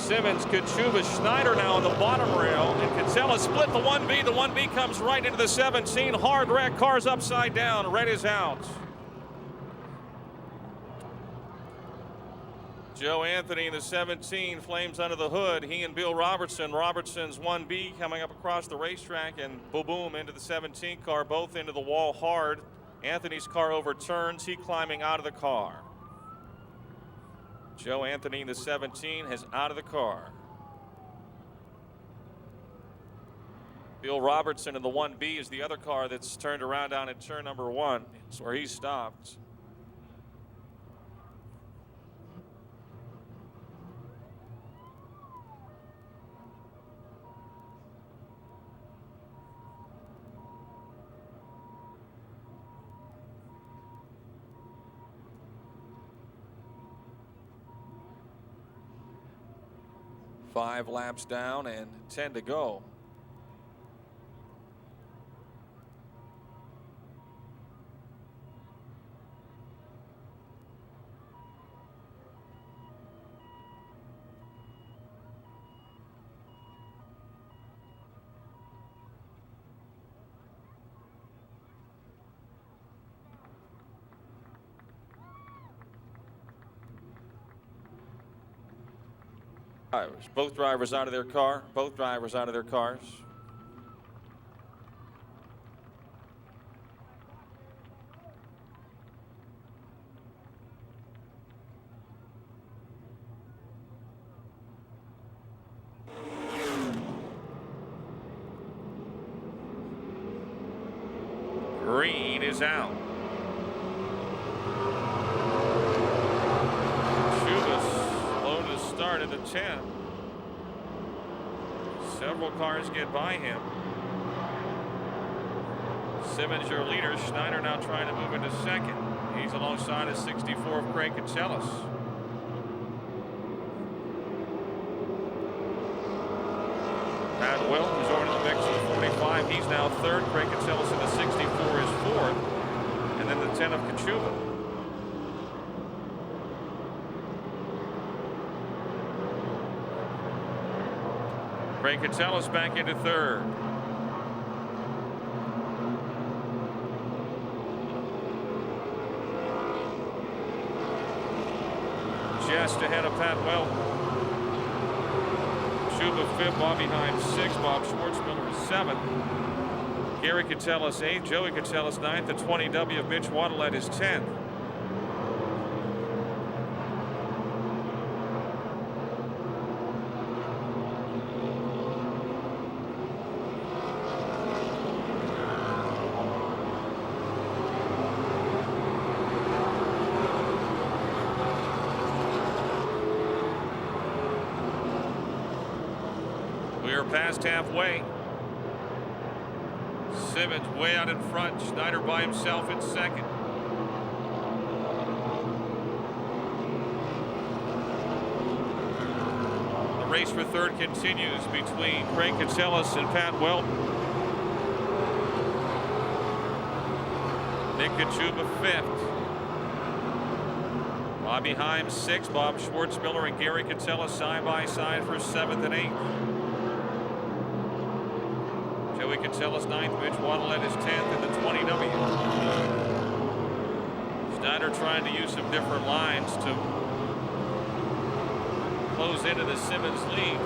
Simmons, Kachuba, Schneider now on the bottom rail, and Kinsella split the 1B. The 1B comes right into the 17. Hard wreck, cars upside down. Red is out. Joe Anthony in the 17 flames under the hood. He and Bill Robertson. Robertson's 1B coming up across the racetrack and boom into the 17 car, both into the wall hard. Anthony's car overturns. He climbing out of the car. Joe Anthony in the 17 is out of the car. Bill Robertson in the 1B is the other car that's turned around down at turn number 1. It's where he stopped. Five laps down and 10 to go. Both drivers out of their car. Both drivers out of their cars. Green is out. Slow to start at the 10. Several cars get by him. Simmons, your leader. Schneider now trying to move into second. He's alongside of 64 of Craig Catsellas. Pat Welton is over to the mix of 45. He's now third. Craig Catsellas in the 64 is fourth. And then the 10 of Kachuba. Craig Catsellas back into third. Just ahead of Pat Welton. Chuba fifth, Bob behind sixth. Bob Schwartzmiller is seventh. Gary Catsellas eighth. Joey Catsellas ninth. The 20W of Mitch Waddle is 10th. Past halfway. Simmons way out in front. Schneider by himself in second. The race for third continues between Craig Catsellas and Pat Welton. Nick Kachuba fifth. Bobby Himes sixth. Bob Schwartzmiller and Gary Catsellas side by side for seventh and eighth. Joey Catsellas ninth, Mitch Waddle is 10th in the 20W. Schneider trying to use some different lines to close into the Simmons lead.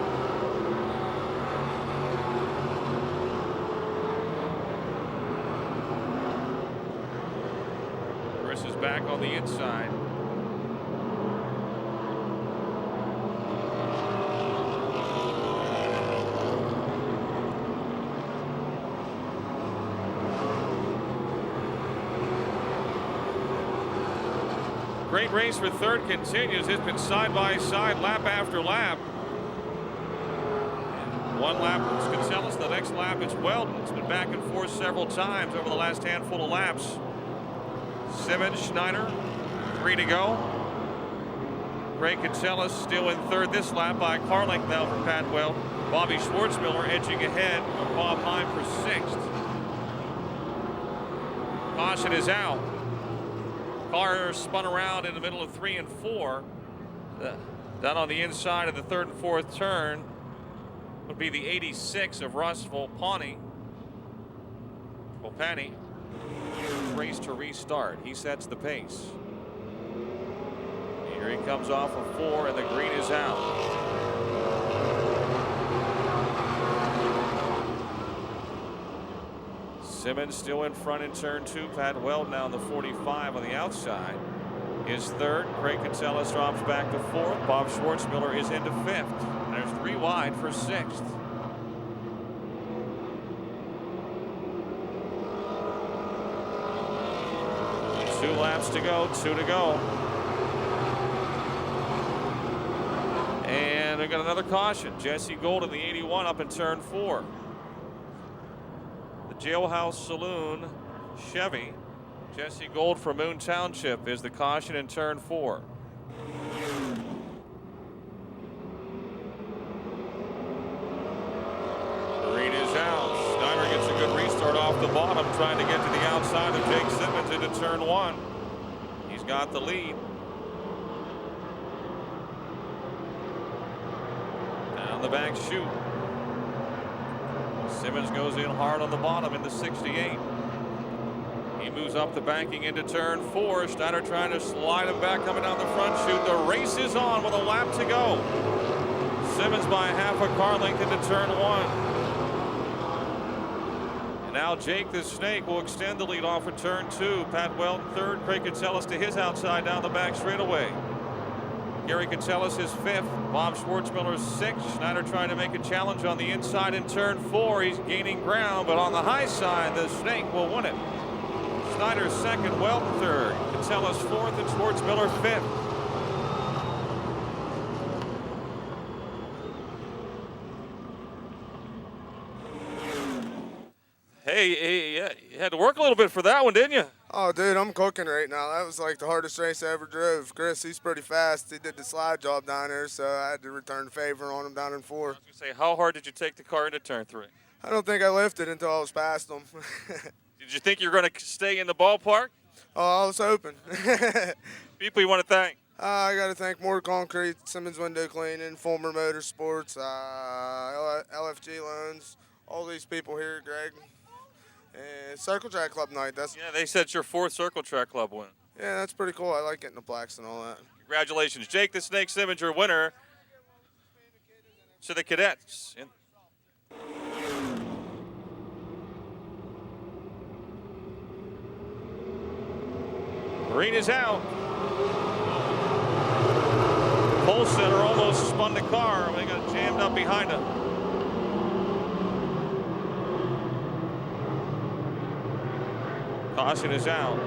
Chris is back on the inside. Great race for third continues. It's been side by side, lap after lap. One lap it's Catsellas, the next lap it's Weldon. It's been back and forth several times over the last handful of laps. Simmons, Schneider, 3 to go. Craig Catsellas still in third this lap by a car length now for Pat Weldon. Bobby Schwartzmiller edging ahead of Bob Heim for sixth. Caution is out. Car spun around in the middle of 3 and 4. Down on the inside of the third and fourth turn would be the 86 of Russ Volpani. Volpani, race to restart. He sets the pace. Here he comes off of 4, and the green is out. Simmons still in front in turn 2. Pat Weld now in the 45 on the outside is 3rd. Craig Catsellas drops back to 4th. Bob Schwartzmiller is into 5th. And there's 3 wide for 6th. Two laps to go, 2 to go. And we got another caution. Jesse Gold in the 81 up in turn 4. The Jailhouse Saloon Chevy. Jesse Gold from Moon Township is the caution in turn 4. Green is out. Snyder gets a good restart off the bottom, trying to get to the outside of Jake Simmons into turn 1. He's got the lead. Down the back chute. Simmons goes in hard on the bottom into 68. He moves up the banking into turn 4. Snyder trying to slide him back coming down the front chute. The race is on with a lap to go. Simmons by half a car length into turn 1. And now Jake the Snake will extend the lead off of turn 2. Pat Weld 3rd. Craig Catsellas to his outside down the back straightaway. Gary Catsellas is 5th. Bob Schwartzmiller is 6th. Snyder trying to make a challenge on the inside in turn 4. He's gaining ground, but on the high side, the Snake will win it. Snyder 2nd, Weld 3rd. Catsellas 4th, and Schwartzmiller 5th. Hey, yeah, you had to work a little bit for that one, didn't you? Oh, dude, I'm cooking right now. That was like the hardest race I ever drove. Chris, he's pretty fast. He did the slide job down there, so I had to return the favor on him down in 4. I was going to say, how hard did you take the car into turn 3? I don't think I lifted until I was past him. Did you think you were going to stay in the ballpark? Oh, I was hoping. People you want to thank? I got to thank More Concrete, Simmons Window Cleaning, Fulmer Motorsports, LFG Loans, all these people here, Greg. And Circle Track Club night. Yeah, they said it's your 4th Circle Track Club win. Yeah, that's pretty cool. I like getting the plaques and all that. Congratulations, Jake the Snake Simmons, your winner. To the cadets. Green is out. Pole center almost spun the car. They got jammed up behind him. Caution is out.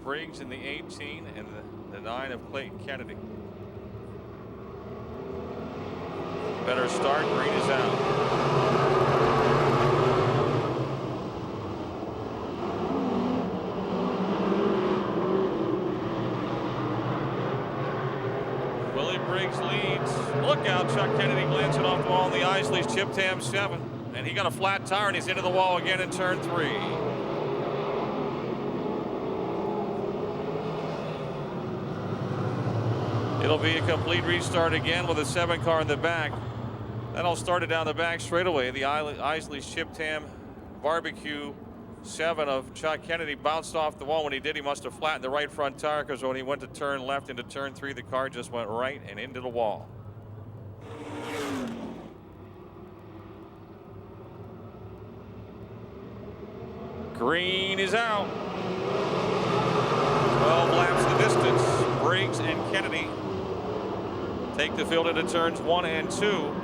Briggs in the 18 and the 9 of Clayton Kennedy. Better start. Green is out. Willie Briggs leads. Look out, Chuck Kennedy glancing off the wall on the Isley's Chip Tam 7. And he got a flat tire and he's into the wall again in turn 3. It'll be a complete restart again with a 7 car in the back. That all started down the back straightaway. The Isley's Chip Tam Barbecue 7 of Chuck Kennedy bounced off the wall. When he did, he must have flattened the right front tire, because when he went to turn left into turn 3, the car just went right and into the wall. Green is out. 12 laps the distance. Briggs and Kennedy take the field into turns 1 and 2.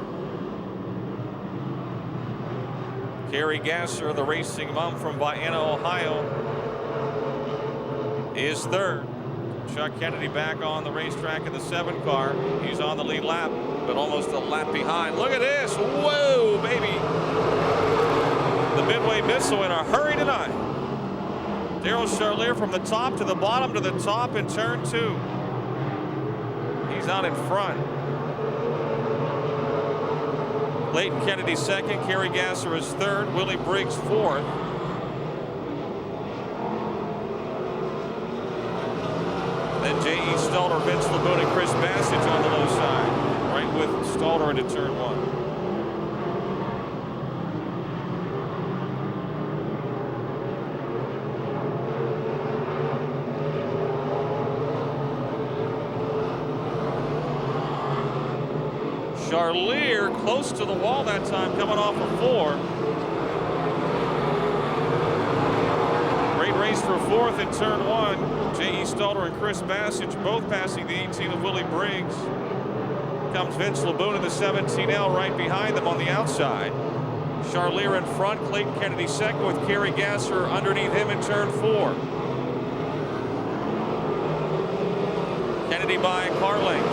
Carrie Gasser, the racing mom from Vienna, Ohio, is 3rd. Chuck Kennedy back on the racetrack in the 7 car. He's on the lead lap, but almost a lap behind. Look at this. Whoa, baby. The Midway Missile in a hurry tonight. Darryl Charlier from the top to the bottom to the top in turn 2. He's out in front. Clayton Kennedy 2nd, Kerry Gasser is 3rd, Willie Briggs 4th. Then J.E. Stalter, Vince LeBoon, and Chris Bassage on the low side, right with Stalter into turn 1. Charlier close to the wall that time, coming off of 4. Great race for 4th in turn 1. J.E. Stalter and Chris Bassage both passing the 18 of Willie Briggs. Comes Vince LeBoon in the 17L right behind them on the outside. Charlier in front, Clayton Kennedy second with Kerry Gasser underneath him in turn 4. Kennedy by car length.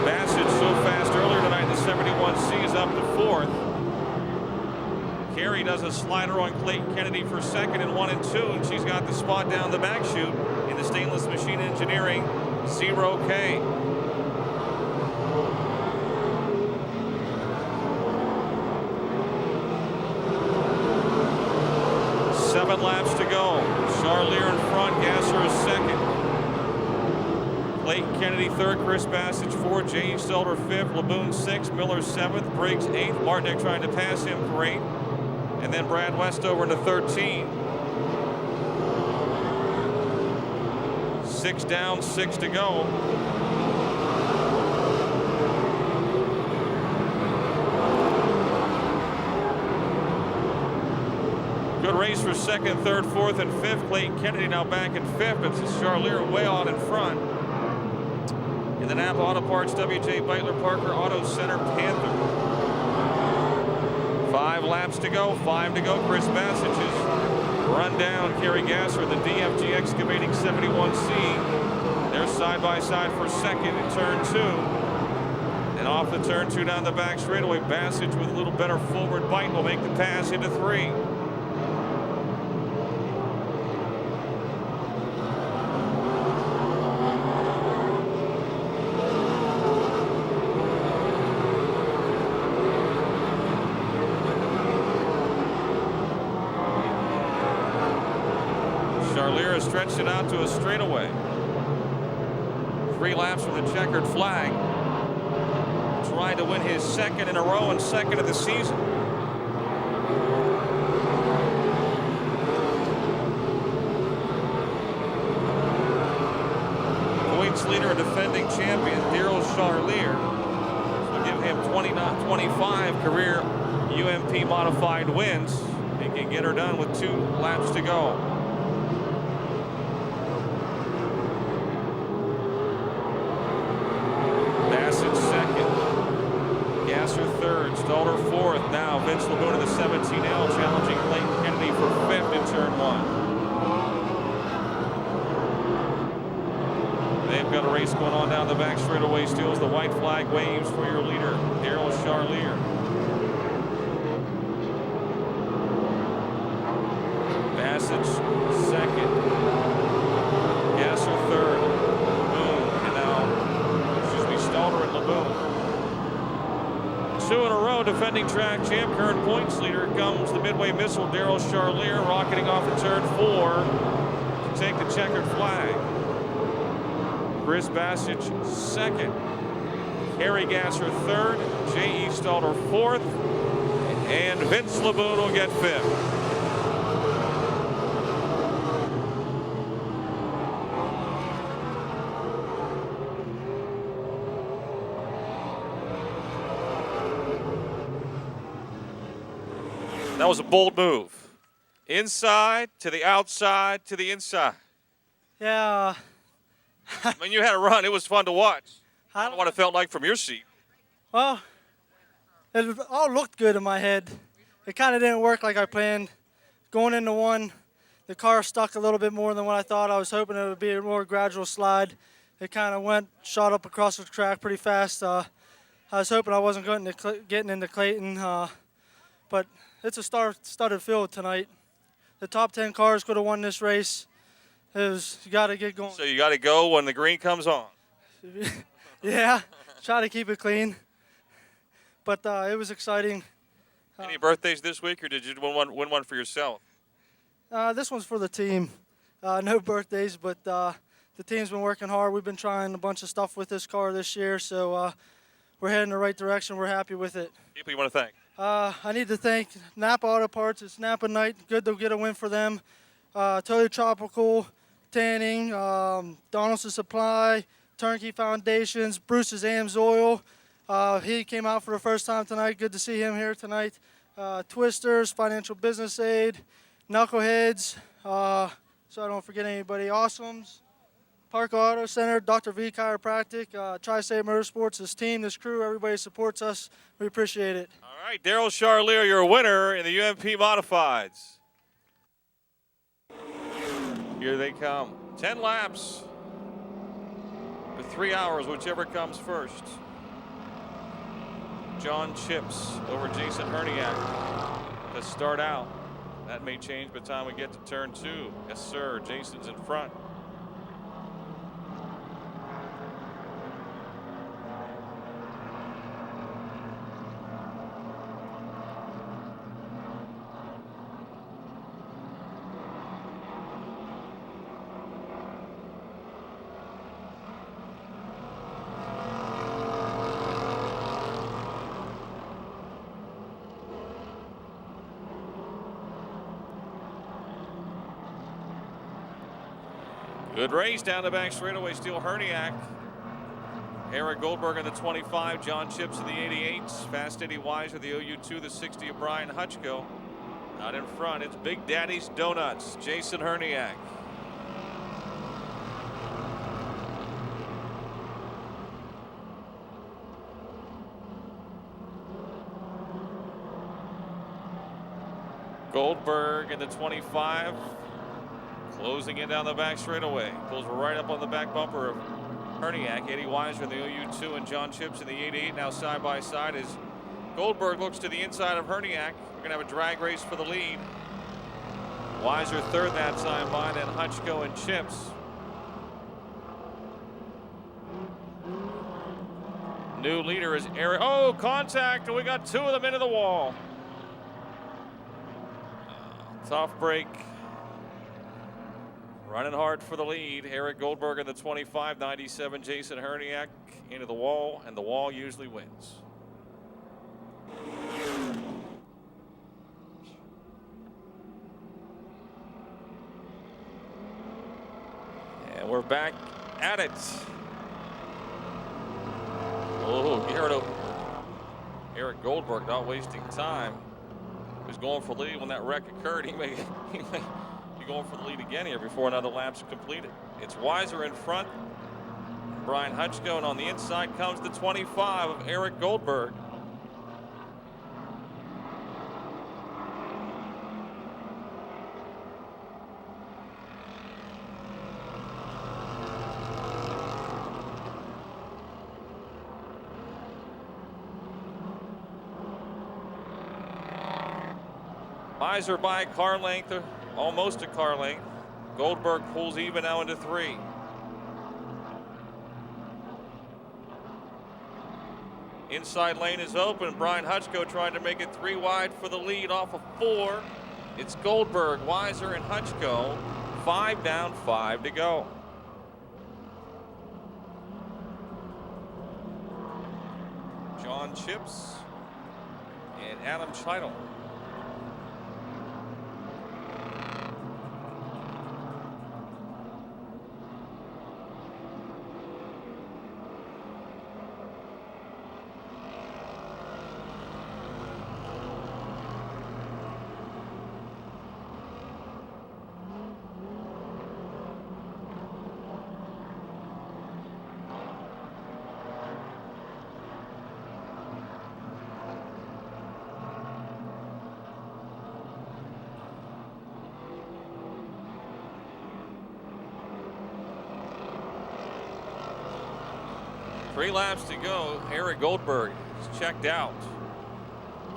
Bassage so fast earlier tonight in the 71C is up to 4th. Kerry does a slider on Clayton Kennedy for second in 1 and 2, and she's got the spot down the back chute in the Stainless Machine Engineering 0K. Seven laps to go. Charlier in front, Gasser is second. Clayton Kennedy third, Chris Bassage fourth, J.E. Stalter fifth, LeBoon sixth, Miller seventh, Briggs eighth, Martinek trying to pass him for 8, and then Brad Westover into 13. 6 down, 6 to go. Good race for second, third, fourth, and fifth. Clayton Kennedy now back in fifth, but Charlier way out in front. In the Napa Auto Parts, W.J. Beitler Parker Auto Center Panther. 5 laps to go, 5 to go. Chris Bassage's run down Kerry Gasser, the DFG Excavating 71C. They're side by side for second in turn 2. And off the turn 2 down the back straightaway, Bassage with a little better forward bite will make the pass into 3. Charlier has stretched it out to a straightaway. 3 laps from the checkered flag. Trying to win his second in a row and second of the season. Points leader and defending champion Daryl Charlier will give him 25 career UMP modified wins. He can get her done with 2 laps to go. Third, Stalter fourth. Now Vince LeBoon in the 17L challenging Clayton Kennedy for 5th in turn 1. They've got a race going on down the back straightaway still as the white flag waves for your leader, Daryl Charlier. Bassage second. Gasser third. LeBoon, and now, Stalter and LeBoon. 2 in a row, defending track champ, current points leader. Comes the Midway Missile, Daryl Charlier, rocketing off in turn 4 to take the checkered flag. Chris Bassage second. Kerry Gasser third. J.E. Stalter fourth. And Vince LeBoon will get 5th. That was a bold move. Inside to the outside to the inside. Yeah. When you had a run, it was fun to watch. I don't know what it felt like from your seat. Well, it all looked good in my head. It kind of didn't work like I planned. Going into 1, the car stuck a little bit more than what I thought. I was hoping it would be a more gradual slide. It kind of shot up across the track pretty fast. I was hoping I wasn't getting into Clayton, but it's a studded field tonight. The top 10 cars could have won this race. You got to get going. So you got to go when the green comes on. Yeah, try to keep it clean. But it was exciting. Any birthdays this week, or did you win one for yourself? This one's for the team. No birthdays, but the team's been working hard. We've been trying a bunch of stuff with this car this year, so we're heading in the right direction. We're happy with it. People you want to thank? I need to thank Napa Auto Parts. It's Napa night. Good to get a win for them. Totally Tropical, Tanning, Donaldson Supply, Turnkey Foundations, Bruce's Ames Oil, He came out for the first time tonight. Good to see him here tonight. Twisters, Financial Business Aid, Knuckleheads, so I don't forget anybody. Awesomes, Park Auto Center, Dr. V Chiropractic, Tri-State Motorsports, this team, this crew, everybody supports us. We appreciate it. All right, Daryl Charlier, your winner in the UMP Modifieds. Here they come. 10 laps for 3 hours, whichever comes first. John Chips over Jason Herniak to start out. That may change by the time we get to turn 2. Yes, sir. Jason's in front. Good race down the back straightaway. Still Herniak. Eric Goldberg in the 25. John Chips in the 88s. Fast Eddie Weiser, the OU2, the 60 of Brian Hutchko. Out in front, it's Big Daddy's Donuts. Jason Herniak. Goldberg in the 25. Closing in down the back straightaway. Pulls right up on the back bumper of Herniak. Eddie Weiser in the OU2 and John Chips in the 88. Now side by side as Goldberg looks to the inside of Herniak. We're going to have a drag race for the lead. Weiser third that time by, then Hutchko and Chips. New leader is Eric. Oh, contact, and we got 2 of them into the wall. Tough break. Running hard for the lead. Eric Goldberg in the 25, 97. Jason Herniak into the wall, and the wall usually wins. And we're back at it. Oh, Eric Goldberg not wasting time. He was going for the lead when that wreck occurred. He may be going for the lead again here before another lap's completed. It's Weiser in front. Brian Hutchko, and on the inside comes the 25 of Eric Goldberg. Weiser by a car length, or almost a car length. Goldberg pulls even now into 3. Inside lane is open. Brian Hutchko tried to make it 3 wide for the lead off of 4. It's Goldberg, Weiser, and Hutchko. 5 down, 5 to go. John Chips and Adam Scheidel. Three laps to go. Eric Goldberg is checked out.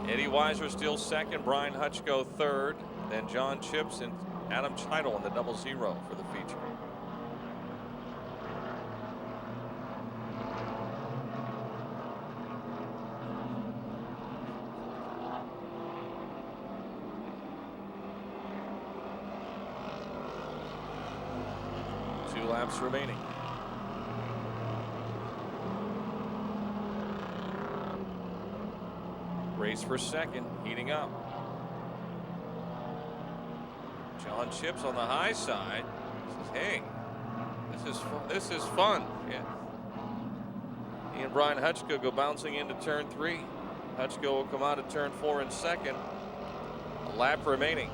Eddie Weiser still second. Brian Hutchko third. Then John Chips and Adam Scheidel in the 0-0 for the feature. Two laps remaining. Race for second, heating up. John Chips on the high side. Says, hey, this is fun. Yeah. and Brian Hutchko go bouncing into turn 3. Hutchko will come out of turn 4 in second. A lap remaining.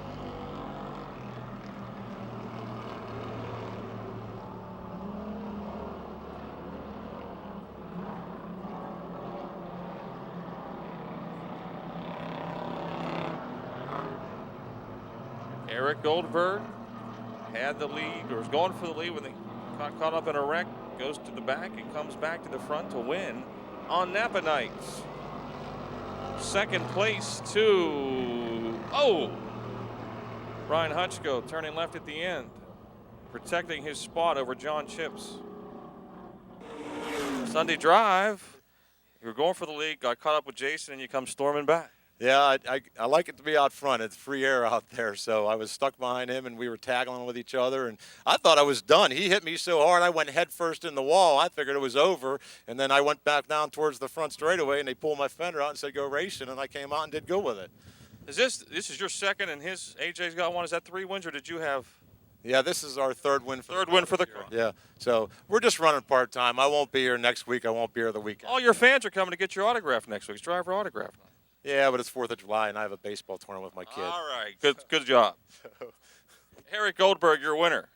Eric Goldberg had the lead, or was going for the lead when they got caught up in a wreck, goes to the back and comes back to the front to win on Napa nights. Second place to, Brian Hutchko turning left at the end, protecting his spot over John Chips. Sunday drive, you were going for the lead, got caught up with Jason, and you come storming back. Yeah, I like it to be out front. It's free air out there, so I was stuck behind him, and we were tackling with each other, and I thought I was done. He hit me so hard, I went head first in the wall. I figured it was over, and then I went back down towards the front straightaway, and they pulled my fender out and said, go racing, and I came out and did good with it. This is your second, and AJ's got one. Is that 3 wins, or did you have? Yeah, this is our third win for the car. Yeah, so we're just running part-time. I won't be here next week. I won't be here the weekend. All your fans are coming to get your autograph next week. It's driver autograph night. Yeah, but it's 4th of July, and I have a baseball tournament with my kid. All right, good job. Eric Goldberg, your winner.